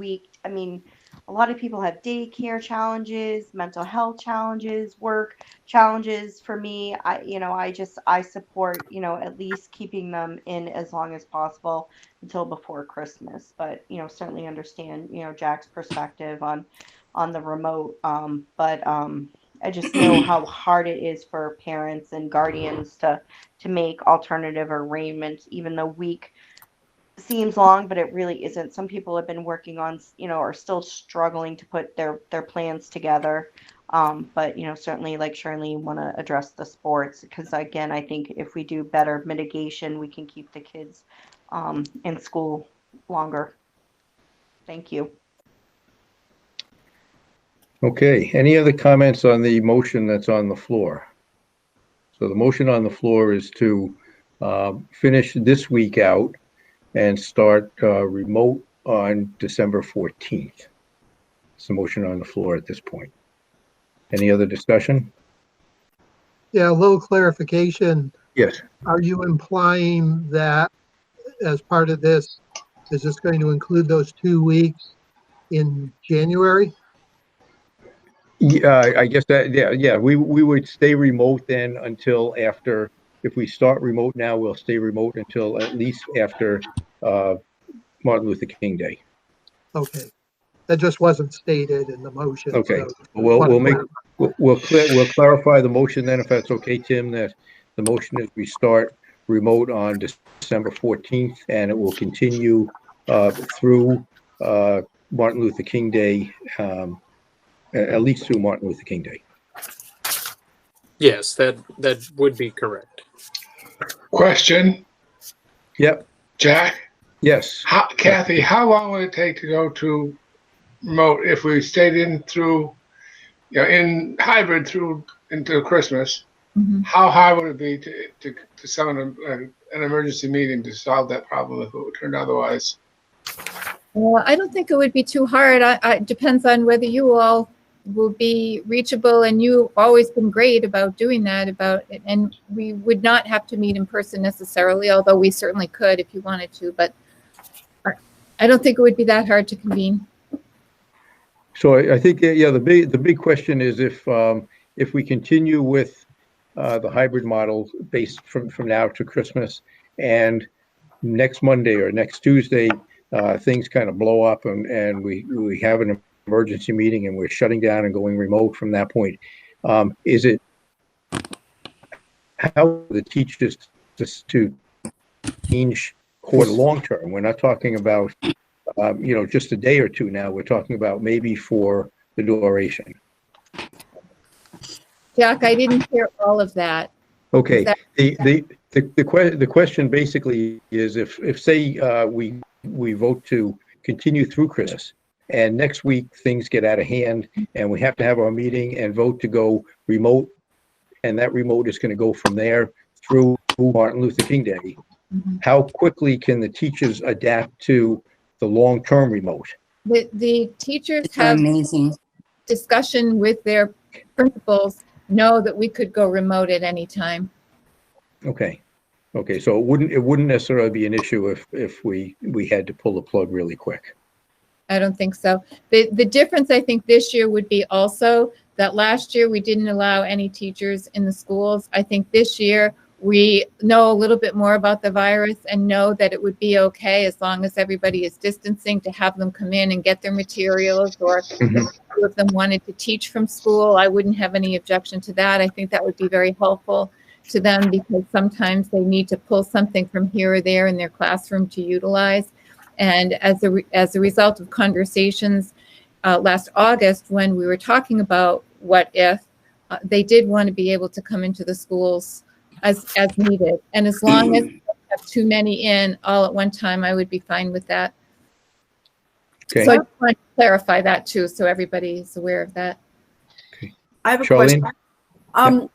a lot of people have daycare challenges, mental health challenges, work challenges. For me, I support, at least keeping them in as long as possible until before Christmas. But, certainly understand, Jack's perspective on the remote. But I just know how hard it is for parents and guardians to make alternative arrangements, even though week seems long, but it really isn't. Some people have been working on, are still struggling to put their plans together. But, certainly, like Charlene, want to address the sports, because again, I think if we do better mitigation, we can keep the kids in school longer. Thank you. Okay, any other comments on the motion that's on the floor? So the motion on the floor is to finish this week out and start remote on December 14th. It's the motion on the floor at this point. Any other discussion? Yeah, a little clarification. Yes. Are you implying that as part of this, is this going to include those 2 weeks in January? Yeah, I guess that, yeah, we would stay remote then until after, if we start remote now, we'll stay remote until at least after Martin Luther King Day. Okay, that just wasn't stated in the motion. Okay, so we'll clarify the motion then, if that's okay, Tim, that the motion is we start remote on December 14th, and it will continue through Martin Luther King Day, at least through Martin Luther King Day. Yes, that would be correct. Question. Yep. Jack? Yes. Kathy, how long would it take to go to remote if we stayed in through, in hybrid through into Christmas? Mm-hmm. How hard would it be to summon an emergency meeting to solve that problem if it would turn otherwise? Well, I don't think it would be too hard. It depends on whether you all will be reachable, and you've always been great about doing that, and we would not have to meet in person necessarily, although we certainly could if you wanted to, but I don't think it would be that hard to convene. So I think, yeah, the big question is if we continue with the hybrid model based from now to Christmas, and next Monday or next Tuesday, things kind of blow up and we have an emergency meeting and we're shutting down and going remote from that point. Is it how the teachers just to change for the long term? We're not talking about, just a day or two now. We're talking about maybe for the duration. Jack, I didn't hear all of that. Okay. The question basically is if say we vote to continue through Christmas, and next week things get out of hand and we have to have our meeting and vote to go remote, and that remote is going to go from there through Martin Luther King Day. Mm-hmm. How quickly can the teachers adapt to the long-term remote? The teachers It's have amazing. discussion with their principals, know that we could go remote at any time. Okay. So it wouldn't necessarily be an issue if we had to pull the plug really quick. I don't think so. The difference I think this year would be also that last year we didn't allow any teachers in the schools. I think this year we know a little bit more about the virus and know that it would be okay as long as everybody is distancing to have them come in and get their materials, or if two of them wanted to teach from school, I wouldn't have any objection to that. I think that would be very helpful to them because sometimes they need to pull something from here or there in their classroom to utilize. And as a result of conversations last August, when we were talking about what if, they did want to be able to come into the schools as needed. And as long as we don't have too many in all at one time, I would be fine with that. Okay. So I just want to clarify that too, so everybody is aware of that. Okay. I have a Charlene? question.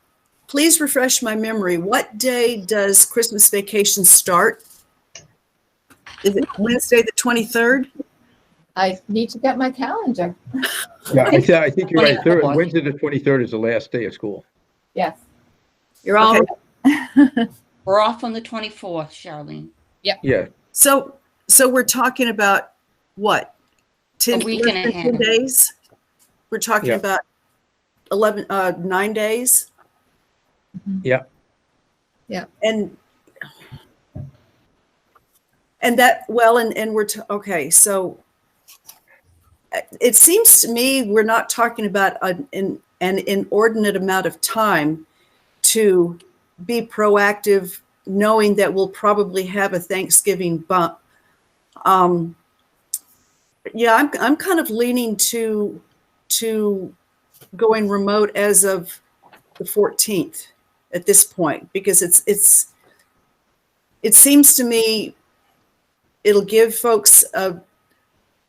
Please refresh my memory. What day does Christmas vacation start? Is it Wednesday the 23rd? I need to get my calendar. Yeah, I think you're right. 24th. Wednesday the 23rd is the last day of school. Yes. You're all Okay. right. We're off on the 24th, Charlene. Yeah. So we're talking about what? 10 A week and a less than half. 10 days? We're talking Yeah. about 9 days? Yeah. Yeah. And that, well, and we're, okay, so it seems to me we're not talking about an inordinate amount of time to be proactive, knowing that we'll probably have a Thanksgiving bump. Yeah, I'm kind of leaning to going remote as of the 14th at this point, because it seems to me it'll give folks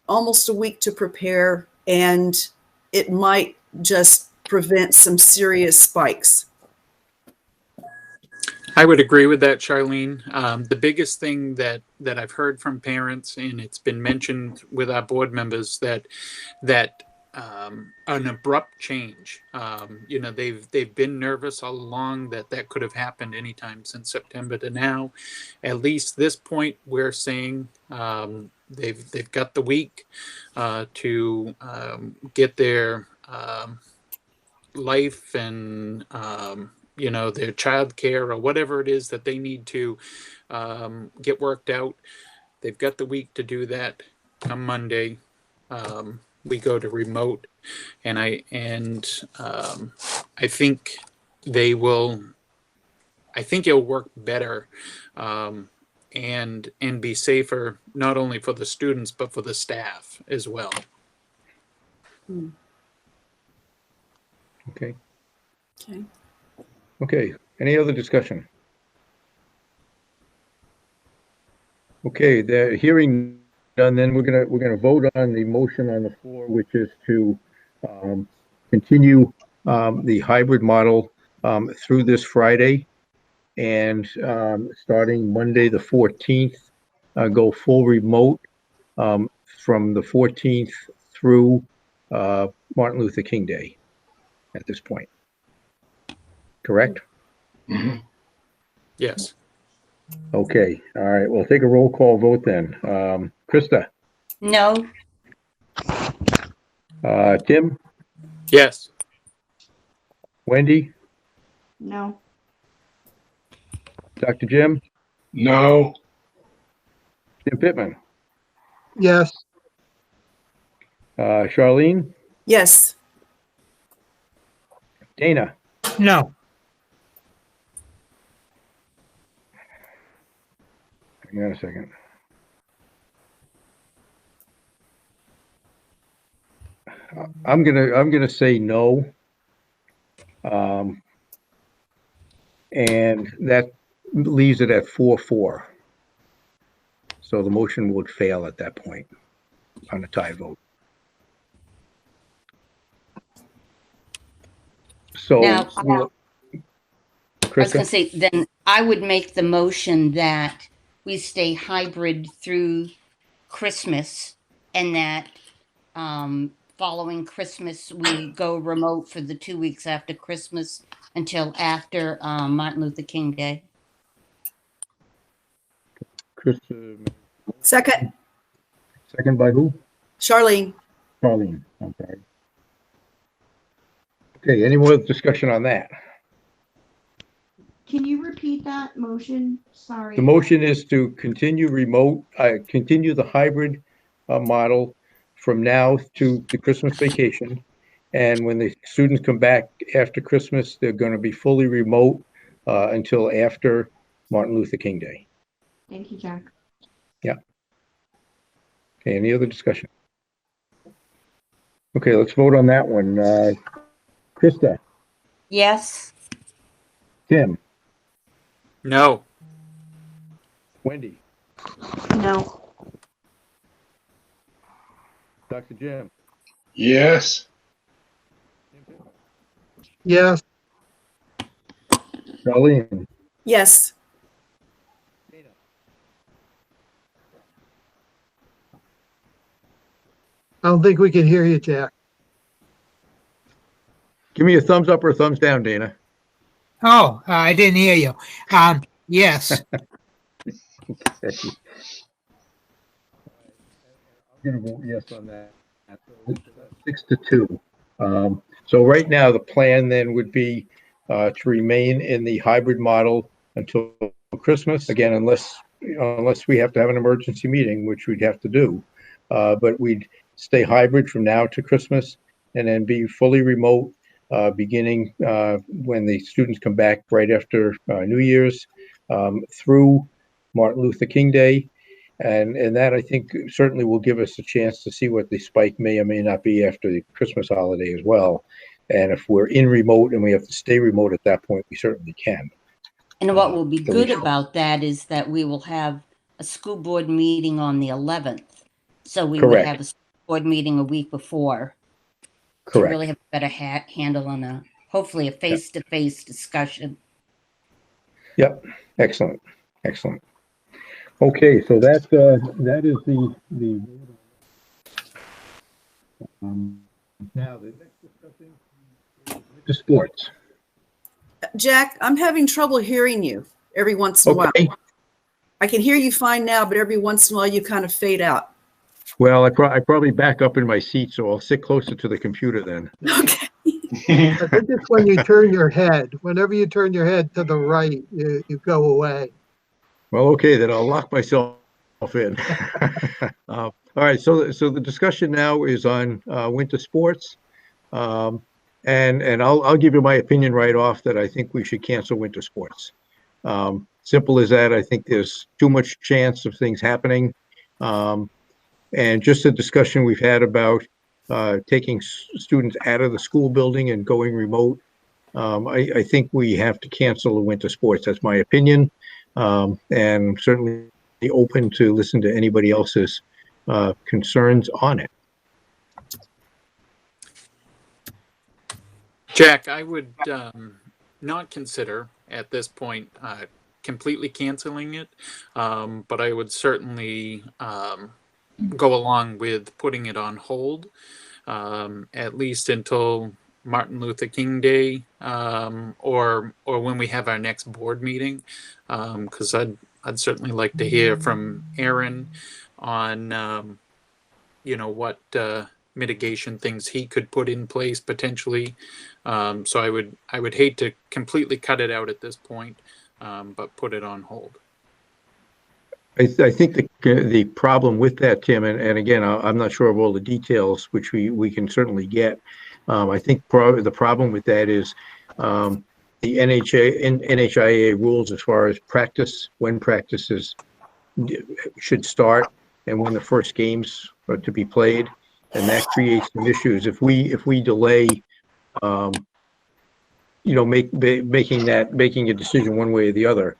almost a week to prepare, and it might just prevent some serious spikes. I would agree with that, Charlene. The biggest thing that I've heard from parents, and it's been mentioned with our board members, that an abrupt change. They've been nervous all along that could have happened anytime since September to now. At least this point, we're saying they've got the week to get their life and their child care or whatever it is that they need to get worked out. They've got the week to do that. Come Monday, we go to remote, and I think they will. I think it'll work better and be safer, not only for the students but for the staff as well. Okay. Okay. Okay. Any other discussion? Okay, the hearing done. Then we're gonna vote on the motion on the floor, which is to continue the hybrid model through this Friday, and starting Monday the 14th, go full remote from the 14th through Martin Luther King Day at this point. Correct? Mm-hmm. Yes. Okay. All right. We'll take a roll call vote then. Krista? No. Tim? Yes. Wendy? No. Dr. Jim? No. Tim Pittman? Yes. Charlene? Yes. Dana? No. Hang on a second. I'm gonna say no. And that leaves it at 4-4. So the motion would fail at that point on a tie vote. So, Now, I was Krista? going to say, then I would make the motion that we stay hybrid through Christmas, and that following Christmas, we go remote for the 2 weeks after Christmas until after Martin Luther King Day. Krista, Second. second by who? Charlene. Charlene. Okay. Okay, any more discussion on that? Can you repeat that motion? Sorry. The motion is to continue remote, continue the hybrid model from now to the Christmas vacation. And when the students come back after Christmas, they're going to be fully remote until after Martin Luther King Day. Thank you, Jack. Yeah. Okay, any other discussion? Okay, let's vote on that one. Krista? Yes. Tim? No. Wendy? No. Dr. Jim? Yes. Yes. Charlene? Yes. I don't think we can hear you, Jack. Give me a thumbs up or a thumbs down, Dana. Oh, I didn't hear you. Yes. Okay. I'm going to vote yes on that. So 6-2. So right now, the plan then would be to remain in the hybrid model until Christmas. Again, unless we have to have an emergency meeting, which we'd have to do. But we'd stay hybrid from now to Christmas and then be fully remote beginning when the students come back right after New Year's through Martin Luther King Day. And that, I think, certainly will give us a chance to see what the spike may or may not be after the Christmas holiday as well. And if we're in remote and we have to stay remote at that point, we certainly can. And what will be good about that is that we will have a school board meeting on the 11th. So we Correct. would have a school board meeting a week before to Correct. really have a better handle on hopefully a face-to-face discussion. Yep. Excellent. Excellent. Okay, so that is the now the next discussion is the sports. Jack, I'm having trouble hearing you every once in a while. I can hear you fine now, but every once in a while you kind of fade out. Well, I probably back up in my seat, so I'll sit closer to the computer then. Okay. I think it's when you turn your head. Whenever you turn your head to the right, you go away. Well, okay, then I'll lock myself in. All right, so the discussion now is on winter sports, and I'll give you my opinion right off that I think we should cancel winter sports. Simple as that. I think there's too much chance of things happening, and just a discussion we've had about taking students out of the school building and going remote. I think we have to cancel the winter sports. That's my opinion. And certainly open to listen to anybody else's concerns on it. Jack, I would not consider at this point completely canceling it, but I would certainly go along with putting it on hold, at least until Martin Luther King Day, or when we have our next board meeting, because I'd certainly like to hear from Aaron on what mitigation things he could put in place potentially. So I would hate to completely cut it out at this point, but put it on hold. I think the problem with that, Tim, and again, I'm not sure of all the details, which we can certainly get. I think the problem with that is the NHIA rules as far as when practices should start and when the first games are to be played, and that creates some issues. If we delay, making a decision one way or the other,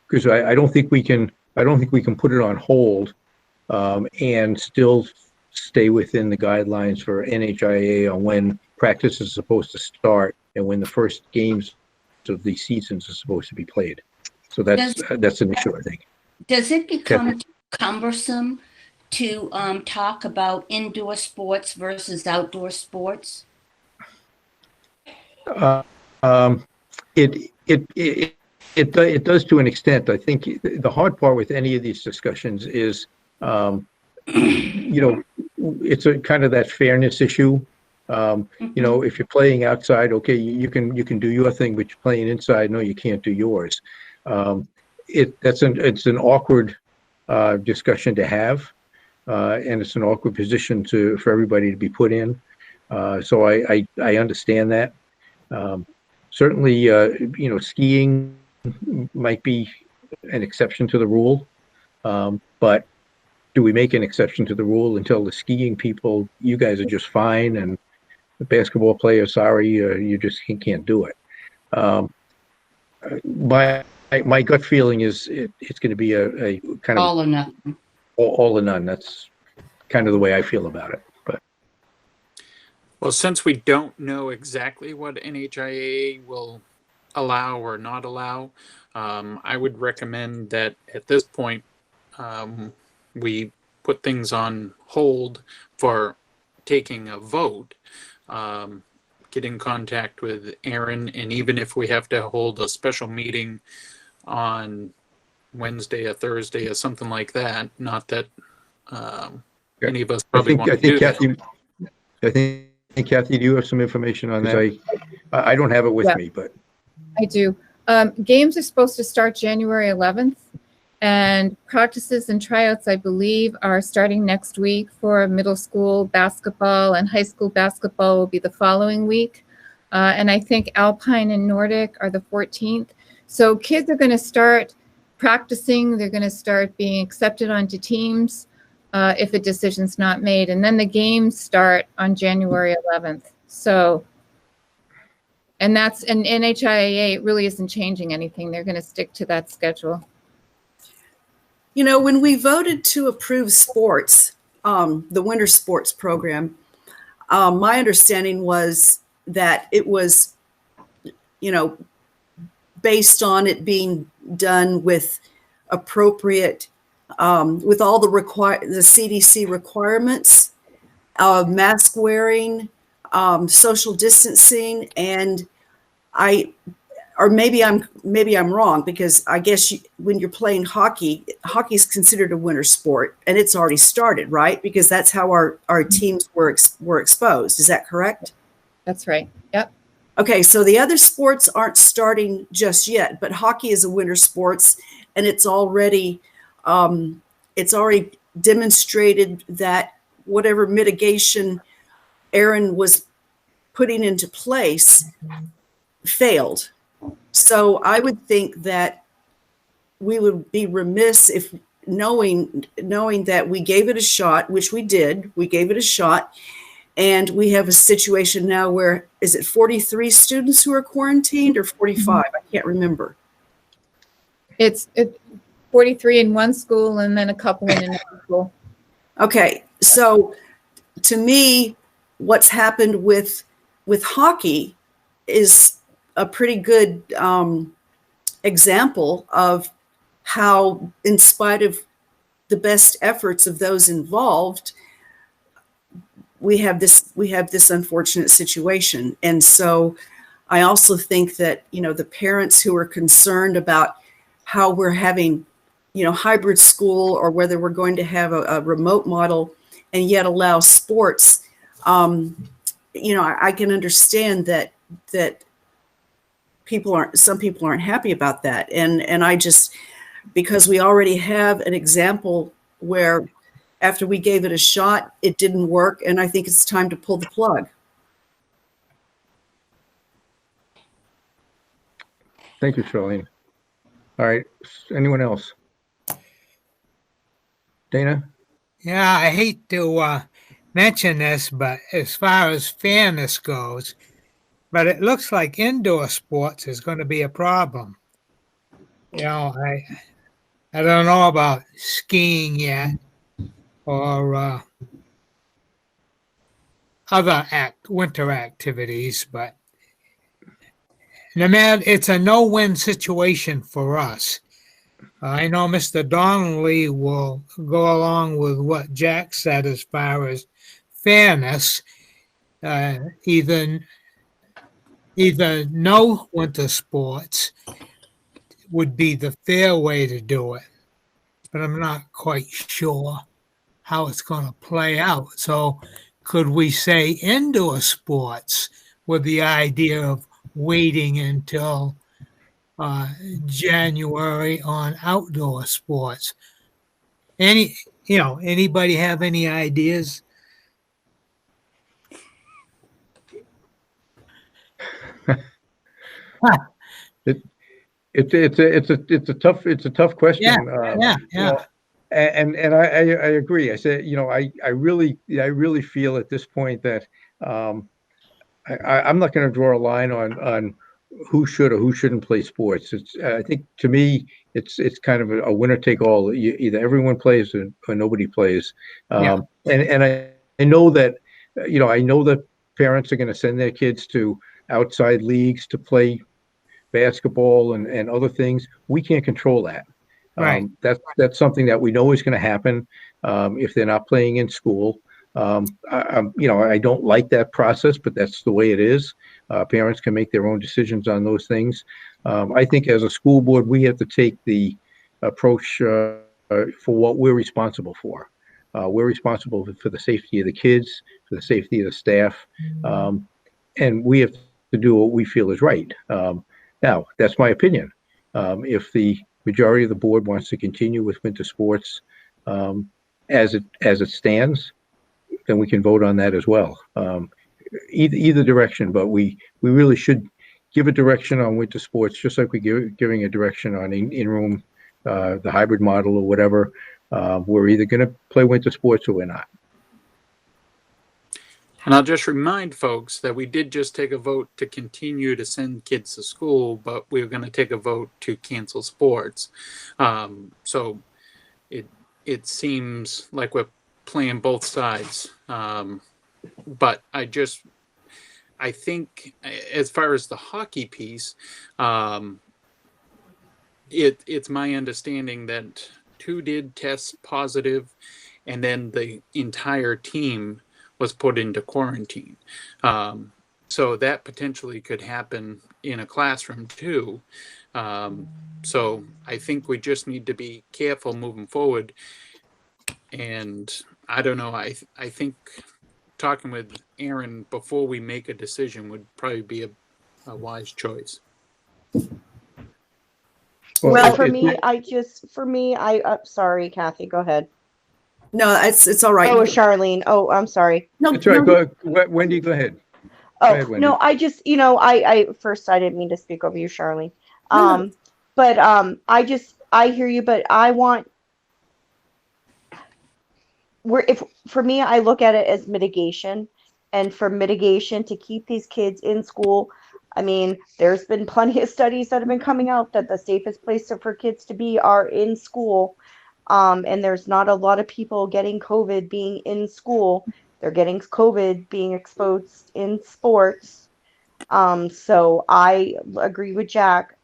because I don't think we can put it on hold and still stay within the guidelines for NHIA on when practice is supposed to start and when the first games of the seasons are supposed to be played. So that's an issue, I think. Does it become too cumbersome to talk about indoor sports versus outdoor sports? It does to an extent. I think the hard part with any of these discussions is, it's a kind of that fairness issue. If you're playing outside, okay, you can do your thing, but you're playing inside, no, you can't do yours. It's an awkward discussion to have, and it's an awkward position for everybody to be put in. So I understand that. Certainly, skiing might be an exception to the rule, but do we make an exception to the rule until the skiing people, you guys are just fine, and the basketball players, sorry, you just can't do it. My gut feeling is it's going to be a kind of all or nothing. All or none. That's kind of the way I feel about it. But well, since we don't know exactly what NHIA will allow or not allow, I would recommend that at this point we put things on hold for taking a vote. Get in contact with Aaron, and even if we have to hold a special meeting on Wednesday or Thursday or something like that, not that any of us probably want to do that. I think Kathy, do you have some information on that? I don't have it with me, but I do. Games are supposed to start January 11th, and practices and tryouts, I believe, are starting next week for middle school basketball, and high school basketball will be the following week. And I think Alpine and Nordic are the 14th. So kids are going to start practicing. They're going to start being accepted onto teams if a decision's not made. And then the games start on January 11th. So, and NHIA really isn't changing anything. They're going to stick to that schedule. You know, when we voted to approve sports, the winter sports program, my understanding was that it was, you know, based on it being done with appropriate, with all the CDC requirements, mask wearing, social distancing, and or maybe I'm wrong, because I guess when you're playing hockey, hockey is considered a winter sport, and it's already started, right? Because that's how our teams were exposed. Is that correct? That's right. Yep. Okay, so the other sports aren't starting just yet, but hockey is a winter sports, and it's already demonstrated that whatever mitigation Aaron was putting into place failed. So I would think that we would be remiss if knowing that we gave it a shot, which we did. We gave it a shot, and we have a situation now where, is it 43 students who are quarantined or 45? I can't remember. It's 43 in one school and then a couple in another school. Okay, so to me, what's happened with hockey is a pretty good example of how, in spite of the best efforts of those involved, we have this unfortunate situation. And so I also think that, you know, the parents who are concerned about how we're having, you know, hybrid school, or whether we're going to have a remote model and yet allow sports, you know, I can understand that some people aren't happy about that. And I just, because we already have an example where after we gave it a shot, it didn't work, and I think it's time to pull the plug. Thank you, Charlene. All right, anyone else? Dana? Yeah, I hate to mention this, but as far as fairness goes, but it looks like indoor sports is going to be a problem. You know, I don't know about skiing yet, or other winter activities, but no matter, it's a no-win situation for us. I know Mr. Donnelly will go along with what Jack said as far as fairness. Either no winter sports would be the fair way to do it, but I'm not quite sure how it's going to play out. So could we say indoor sports with the idea of waiting until January on outdoor sports? Anybody have any ideas? It's a tough question. Yeah. You know, and I agree. I said, you know, I really feel at this point that I'm not going to draw a line on who should or who shouldn't play sports. I think, to me, it's kind of a winner take all. Either everyone plays or nobody plays. And I know that, you know, I know that parents are going to send their kids to outside leagues to play basketball and other things. We can't control that. Right. That's something that we know is going to happen if they're not playing in school. You know, I don't like that process, but that's the way it is. Parents can make their own decisions on those things. I think as a school board, we have to take the approach for what we're responsible for. We're responsible for the safety of the kids, for the safety of the staff, and we have to do what we feel is right. Now, that's my opinion. If the majority of the board wants to continue with winter sports as it stands, then we can vote on that as well. Either direction, but we really should give a direction on winter sports, just like we're giving a direction on in-room, the hybrid model or whatever. We're either going to play winter sports or we're not. And I'll just remind folks that we did just take a vote to continue to send kids to school, but we're going to take a vote to cancel sports. So it seems like we're playing both sides. But I think as far as the hockey piece, it's my understanding that 2 did test positive, and then the entire team was put into quarantine. So that potentially could happen in a classroom too. So I think we just need to be careful moving forward. And I don't know, I think talking with Aaron before we make a decision would probably be a wise choice. Well, for me, sorry, Kathy, go ahead. No, it's all right. Oh, Charlene. Oh, I'm sorry. No, That's right. no, Wendy, go ahead. Oh, Go ahead, Wendy. no, I just, I first, I didn't mean to speak over you, Charlene. But I hear you, but I want, for me, I look at it as mitigation, and for mitigation to keep these kids in school. I mean, there's been plenty of studies that have been coming out that the safest place for kids to be are in school. And there's not a lot of people getting COVID being in school. They're getting COVID being exposed in sports. So I agree with Jack.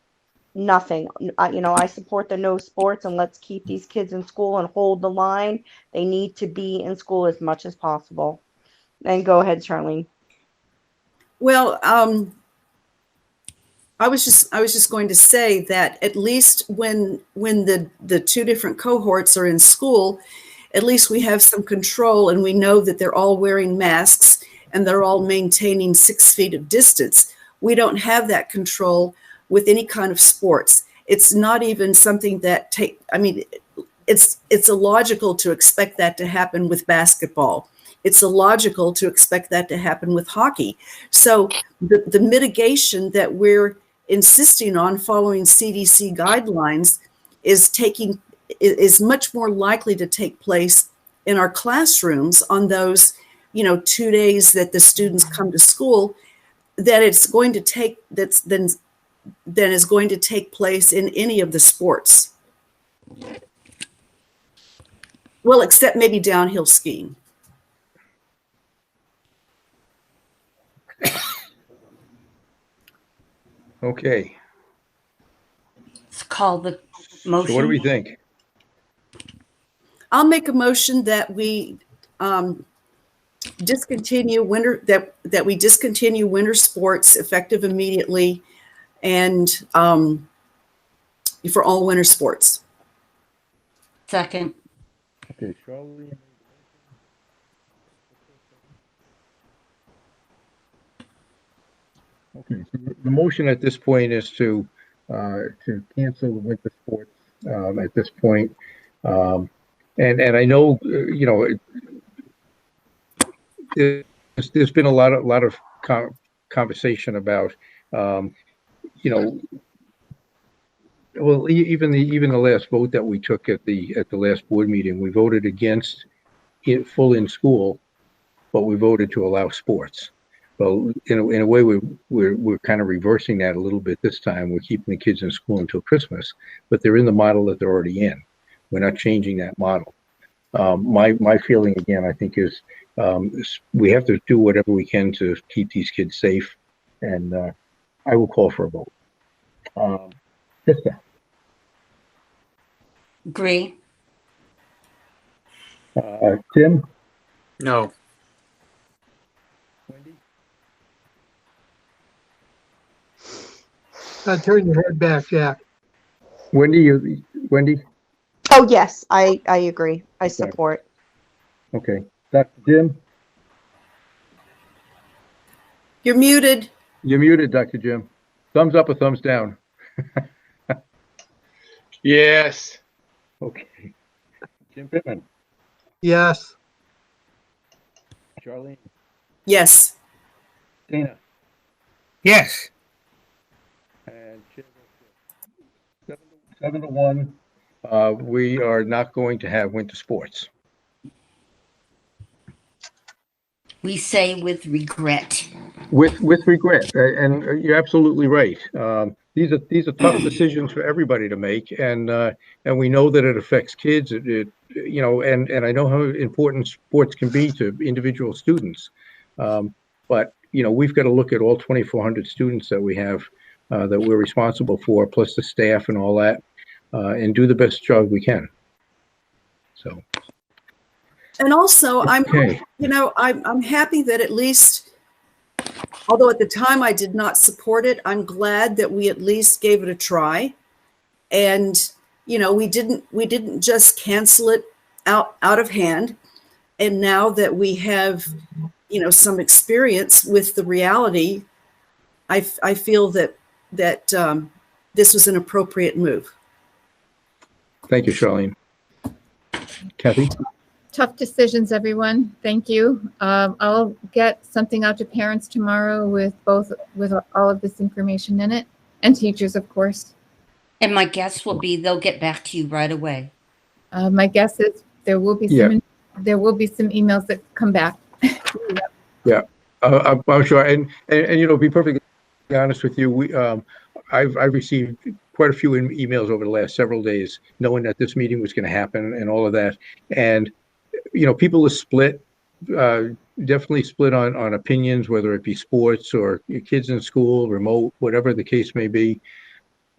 Nothing. I support the no sports, and let's keep these kids in school and hold the line. They need to be in school as much as possible. And go ahead, Charlene. Well, I was just going to say that at least when the 2 different cohorts are in school, at least we have some control, and we know that they're all wearing masks and they're all maintaining 6 feet of distance. We don't have that control with any kind of sports. It's not even something that it's illogical to expect that to happen with basketball. It's illogical to expect that to happen with hockey. So the mitigation that we're insisting on following CDC guidelines is much more likely to take place in our classrooms on those 2 days that the students come to school, that it's going to take than is going to take place in any of the sports. Well, except maybe downhill skiing. Okay. Let's call the motion. So what do we think? I'll make a motion that we discontinue winter sports effective immediately, and for all winter sports. Second. Okay, Charlie. Okay, so the motion at this point is to cancel the winter sports at this point, and I know there's been a lot of conversation about well, even the last vote that we took at the last board meeting, we voted against it full in school, but we voted to allow sports. Well, in a way, we're kind of reversing that a little bit this time. We're keeping the kids in school until Christmas, but they're in the model that they're already in. We're not changing that model. My feeling again, I think, is we have to do whatever we can to keep these kids safe, and I will call for a vote. Krista. Agree. Tim? No. Wendy? Turn your head back, Jack. Wendy? Oh, yes, I agree. I support. Okay. Dr. Jim? You're muted. You're muted, Dr. Jim. Thumbs up or thumbs down? Yes. Okay. Jim Pittman? Yes. Charlene? Yes. Dana? Yes. And Chair votes yes. 7-1. We are not going to have winter sports. We say with regret. With regret, and you're absolutely right. these are tough decisions for everybody to make, and we know that it affects kids. It you know, and I know how important sports can be to individual students, but you know, we've got to look at all 2,400 students that we have that we're responsible for, plus the staff and all that, and do the best job we can. So. And also, Okay. I'm happy that at least, although at the time I did not support it, I'm glad that we at least gave it a try. And, you know, we didn't just cancel it out of hand. And now that we have, you know, some experience with the reality, I feel that this was an appropriate move. Thank you, Charlene. Kathy? Tough decisions, everyone. Thank you. I'll get something out to parents tomorrow with all of this information in it, and teachers, of course. And my guess will be they'll get back to you right away. My guess is there will be some emails that come back. Yeah, I'm sure. And you know, to be perfectly honest with you, I've received quite a few emails over the last several days, knowing that this meeting was going to happen and all of that. And you know, people are split, definitely split on opinions, whether it be sports or kids in school, remote, whatever the case may be.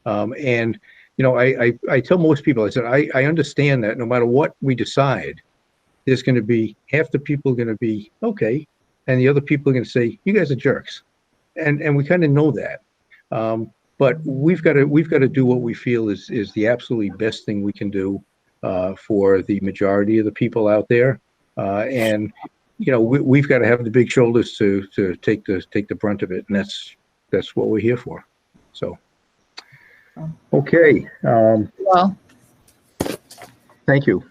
And, you know, I tell most people, I said, I understand that no matter what we decide, there's going to be half the people are going to be okay, and the other people are going to say, you guys are jerks. And we kind of know that. But we've got to do what we feel is the absolutely best thing we can do for the majority of the people out there, and you know, we've got to have the big shoulders to take the brunt of it, and that's what we're here for. So, okay. Well, thank you.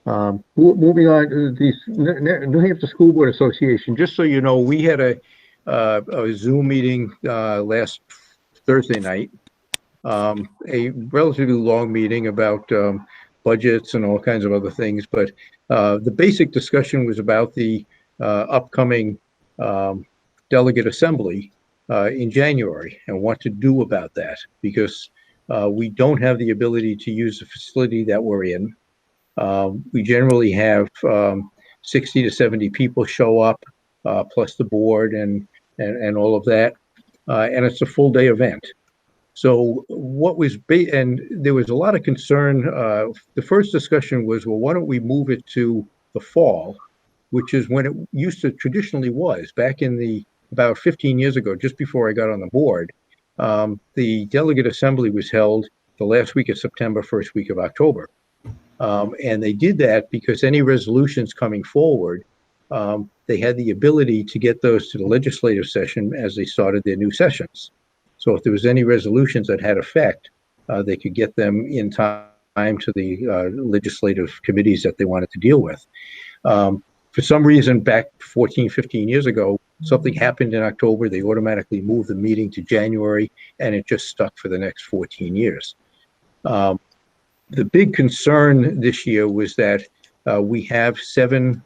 Moving on to the New Hampshire School Board Association. Just so you know, we had a Zoom meeting last Thursday night. A relatively long meeting about budgets and all kinds of other things, but the basic discussion was about the upcoming delegate assembly in January and what to do about that, because we don't have the ability to use the facility that we're in. We generally have 60 to 70 people show up, plus the board and all of that, and it's a full day event. So what was, and there was a lot of concern. The first discussion was, well, why don't we move it to the fall, which is when it used to traditionally was, back in about 15 years ago, just before I got on the board. The delegate assembly was held the last week of September, first week of October. And they did that because any resolutions coming forward, they had the ability to get those to the legislative session as they started their new sessions. So if there was any resolutions that had effect, they could get them in time to the legislative committees that they wanted to deal with. For some reason, back 14, 15 years ago, something happened in October. They automatically moved the meeting to January, and it just stuck for the next 14 years. The big concern this year was that we have 7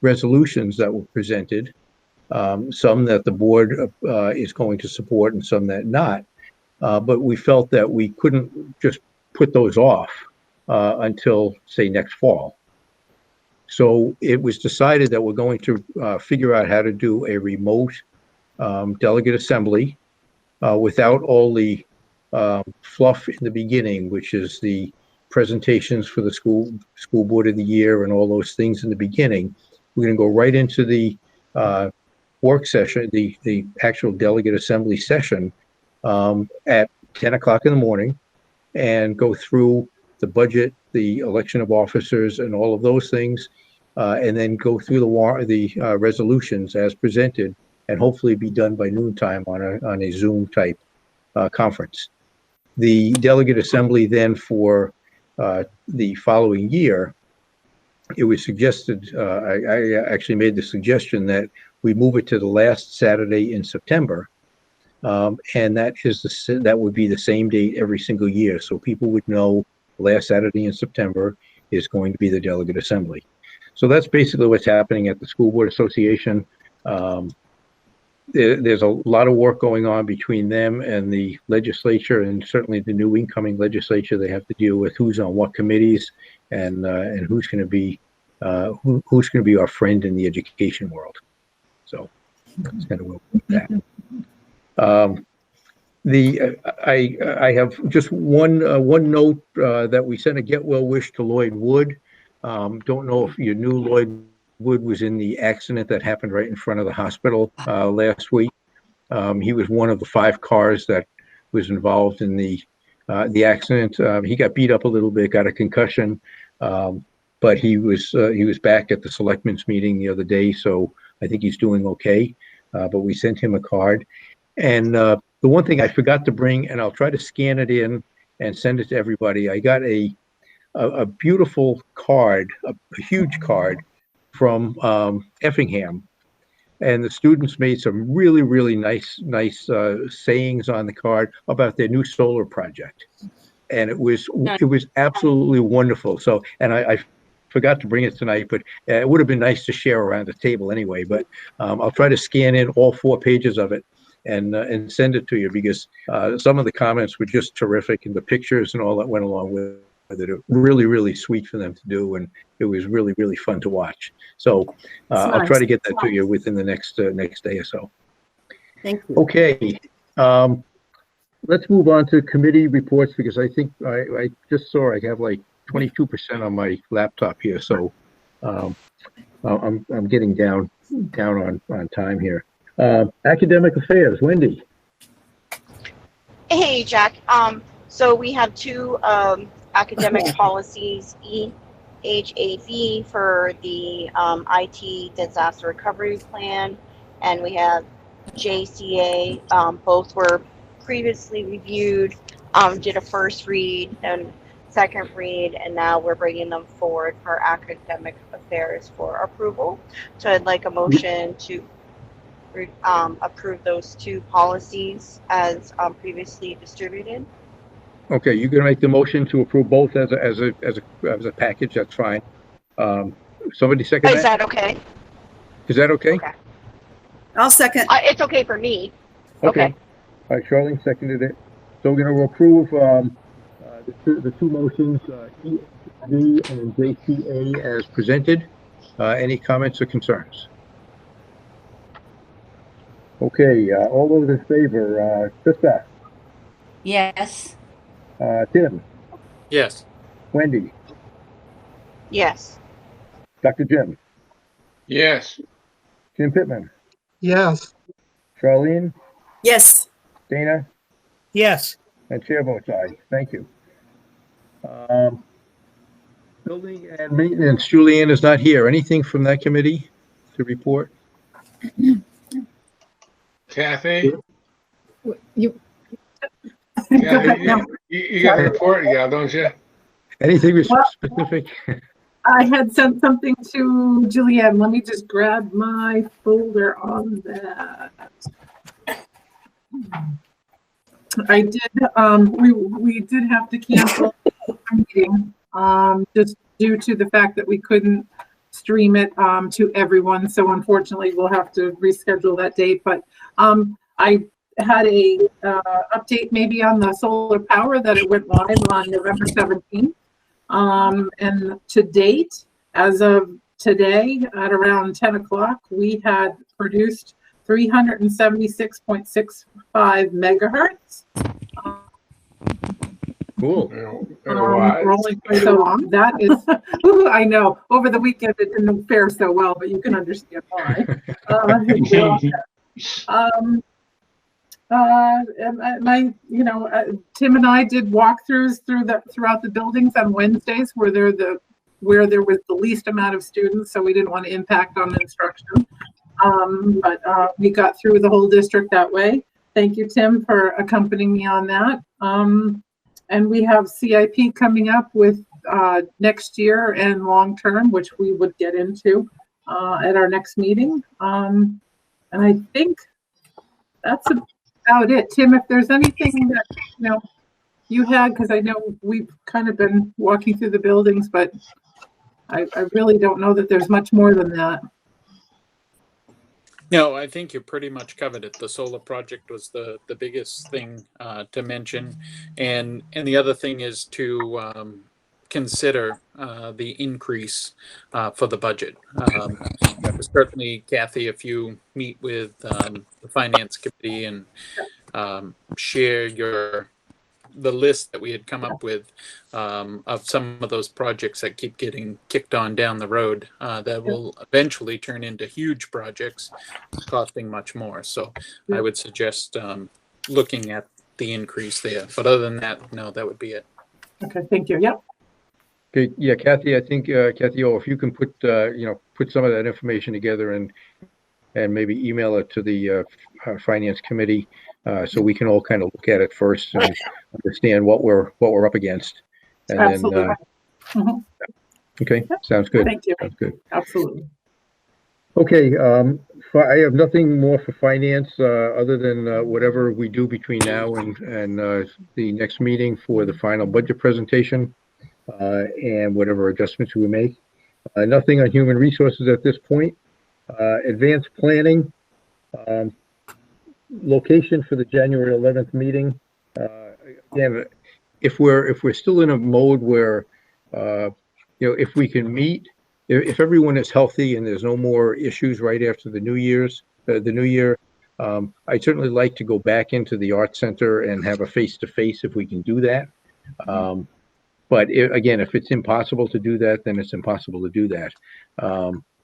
resolutions that were presented. Some that the board is going to support and some that not. But we felt that we couldn't just put those off until, say, next fall. So it was decided that we're going to figure out how to do a remote delegate assembly without all the fluff in the beginning, which is the presentations for the school board of the year and all those things in the beginning. We're going to go right into the work session, the actual delegate assembly session at 10 o'clock in the morning, and go through the budget, the election of officers, and all of those things, and then go through the resolutions as presented, and hopefully be done by noontime on a Zoom type conference. The delegate assembly then for the following year, it was suggested, I actually made the suggestion that we move it to the last Saturday in September, and that would be the same date every single year, so people would know the last Saturday in September is going to be the delegate assembly. So that's basically what's happening at the School Board Association. there's a lot of work going on between them and the legislature, and certainly the new incoming legislature. They have to deal with who's on what committees and who's going to be who's going to be our friend in the education world. So that's kind of where we're at. I have just one note that we sent a get well wish to Lloyd Wood. Don't know if you knew Lloyd Wood was in the accident that happened right in front of the hospital last week. He was one of the 5 cars that was involved in the accident. He got beat up a little bit, got a concussion, but he was back at the selectmen's meeting the other day, so I think he's doing okay. But we sent him a card, and the one thing I forgot to bring, and I'll try to scan it in and send it to everybody. I got a beautiful card, a huge card from Effingham, and the students made some really nice sayings on the card about their new solar project, and it was absolutely wonderful. So, and I forgot to bring it tonight, but it would have been nice to share around the table anyway. But I'll try to scan in all 4 pages of it and send it to you, because some of the comments were just terrific, and the pictures and all that went along with it are really sweet for them to do, and it was really fun to watch. So I'll try to get that to you within the next day or so. Thank you. Okay, let's move on to committee reports, because I think I just saw I have like 22% on my laptop here, so I'm getting down on time here. Academic affairs, Wendy. Hey, Jack. So we have 2 academic policies, EHAV for the IT disaster recovery plan, and we have JCA. Both were previously reviewed, did a first read and second read, and now we're bringing them forward for academic affairs for approval. So I'd like a motion to approve those 2 policies as previously distributed. Okay, you're gonna make the motion to approve both as a package. That's fine. Somebody second that? Is that okay? Is that okay? Okay. I'll second. It's okay for me. Okay. All right, Charlene seconded it. So we're gonna approve the 2 motions, EHV and JCA, as presented. Any comments or concerns? Okay, all those in favor, Krista, Yes. Tim, Yes. Wendy, Yes. Dr. Jim, Yes. Jim Pittman, Yes. Charlene, Yes. Dana, Yes. and chair votes aye. Thank you. Building and maintenance, Julianne is not here. Anything from that committee to report? Kathy? You, Kathy, you got a report, don't you? Anything specific? I had sent something to Julianne. Let me just grab my folder on that. I did, we did have to cancel our meeting, just due to the fact that we couldn't stream it to everyone. So unfortunately, we'll have to reschedule that date. But I had a update maybe on the solar power that it went live on November 17th. And to date, as of today at around 10 o'clock, we had produced 376.65 megahertz. Cool. Rolling so that is, ooh, I know. Over the weekend it didn't fare so well, but you can understand why. Tim and I did walkthroughs throughout the buildings on Wednesdays where there was the least amount of students, so we didn't want to impact on instruction. But we got through the whole district that way. Thank you, Tim, for accompanying me on that. And we have CIP coming up with next year and long term, which we would get into at our next meeting. And I think that's about it. Tim, if there's anything that you had, because I know we've kind of been walking through the buildings, but I really don't know that there's much more than that. No, I think you pretty much covered it. The solar project was the biggest thing to mention, and the other thing is to consider the increase for the budget. Certainly, Kathy, if you meet with the finance committee and share the list that we had come up with of some of those projects that keep getting kicked on down the road that will eventually turn into huge projects costing much more. So I would suggest looking at the increase there. But other than that, no, that would be it. Okay, thank you. Yep. Okay, yeah, Kathy, I think, Kathy, if you can put, put some of that information together and maybe email it to the finance committee so we can all kind of look at it first and understand what we're up against. And Absolutely. then, okay, sounds good. Thank you. Sounds good. Absolutely. Okay, I have nothing more for finance other than whatever we do between now and the next meeting for the final budget presentation and whatever adjustments we make. Nothing on human resources at this point. Advanced planning, location for the January 11th meeting. Again, if we're still in a mode where, if we can meet, if everyone is healthy and there's no more issues right after the New Year, I'd certainly like to go back into the art center and have a face-to-face if we can do that. But again, if it's impossible to do that, then it's impossible to do that.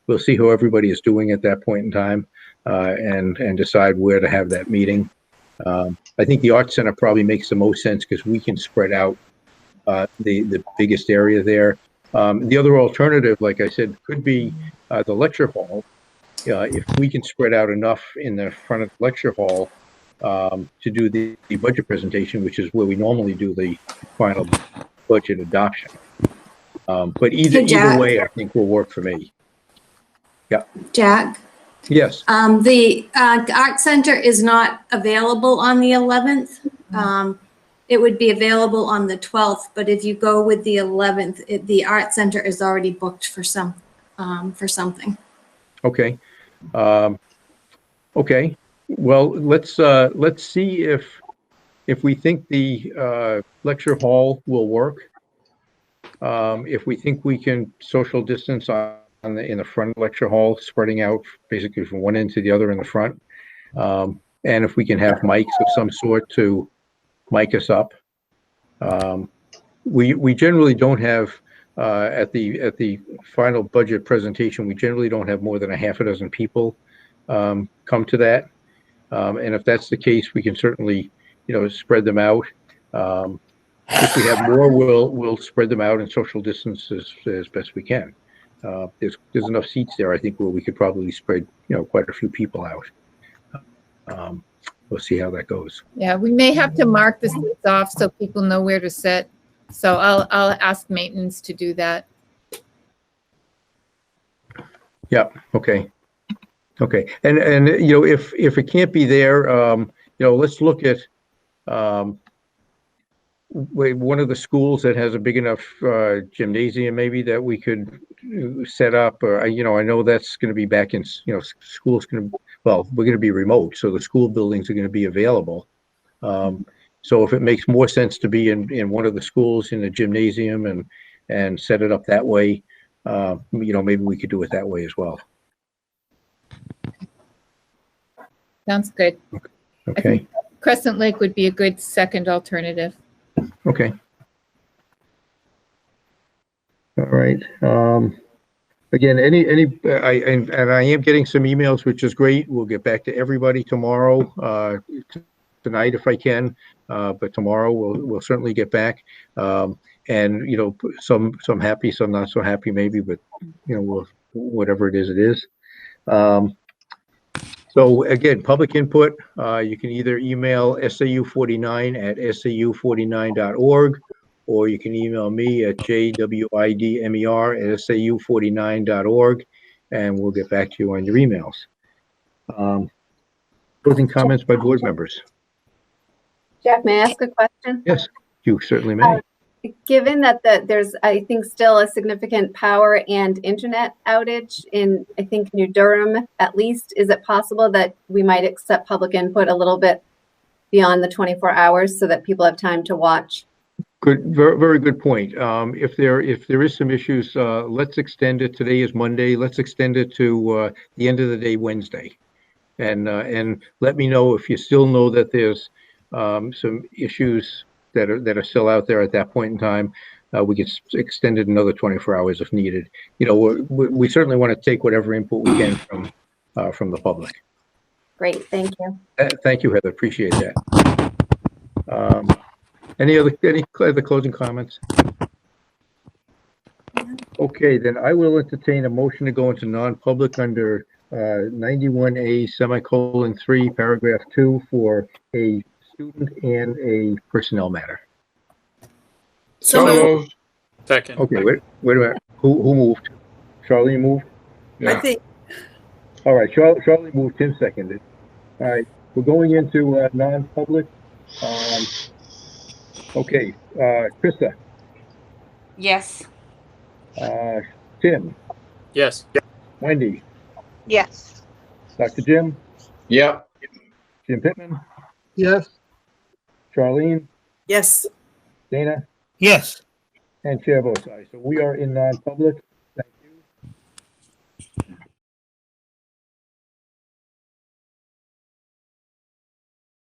We'll see how everybody is doing at that point in time and decide where to have that meeting. I think the art center probably makes the most sense because we can spread out the biggest area there. The other alternative, like I said, could be the lecture hall. If we can spread out enough in the front of the lecture hall to do the budget presentation, which is where we normally do the final budget adoption. But either way, I think will work for me. Yeah. Jack? Yes. The art center is not available on the 11th. It would be available on the 12th, but if you go with the 11th, the art center is already booked for something. Okay. Okay. Well, let's see if we think the lecture hall will work. If we think we can social distance in the front lecture hall, spreading out basically from one end to the other in the front, and if we can have mics of some sort to mic us up. We generally don't have at the final budget presentation. We generally don't have more than a half a dozen people come to that, and if that's the case, we can certainly spread them out. If we have more, we'll spread them out and social distance as best we can. There's enough seats there, I think, where we could probably spread quite a few people out. We'll see how that goes. Yeah, we may have to mark the seats off so people know where to sit. So I'll ask maintenance to do that. Yeah. Okay. Okay. And if it can't be there, let's look at one of the schools that has a big enough gymnasium, maybe that we could set up. I know that's going to be back in. School's going to. Well, we're going to be remote, so the school buildings are going to be available. So if it makes more sense to be in one of the schools in the gymnasium and set it up that way, maybe we could do it that way as well. Sounds good. Okay. Crescent Lake would be a good second alternative. Okay. All right. Again, I am getting some emails, which is great. We'll get back to everybody tomorrow, tonight if I can, but tomorrow we'll certainly get back. And some happy, some not so happy, maybe, but whatever it is. So again, public input. You can either email SAU49@SAU49.org. or you can email me at jwidmer@sau49.org, and we'll get back to you on your emails. Closing comments by board members. Jack, may I ask a question? Yes, you certainly may. Given that there's, I think, still a significant power and internet outage in, I think, New Durham, at least, is it possible that we might accept public input a little bit beyond the 24 hours so that people have time to watch? Good, very, very good point. If there is some issues, let's extend it. Today is Monday. Let's extend it to the end of the day, Wednesday, and let me know if you still know that there's some issues that are still out there at that point in time. We could extend it another 24 hours if needed. You know, we certainly want to take whatever input we can from the public. Great, thank you. Thank you, Heather. Appreciate that. Any other closing comments? Okay, then I will entertain a motion to go into non-public under 91A semicolon 3 paragraph 2 for a student and a personnel matter. So moved. Second. Okay, wait a minute. Who moved? Charlene moved? I think All right, Charlie moved, Tim seconded. All right, we're going into non-public. Okay, Krista, Yes. Tim, Yes. Wendy, Yes. Dr. Jim, Yep. Jim Pittman, Yes. Charlene, yes. Dana, Yes. and Chair votes aye. So we are in non-public.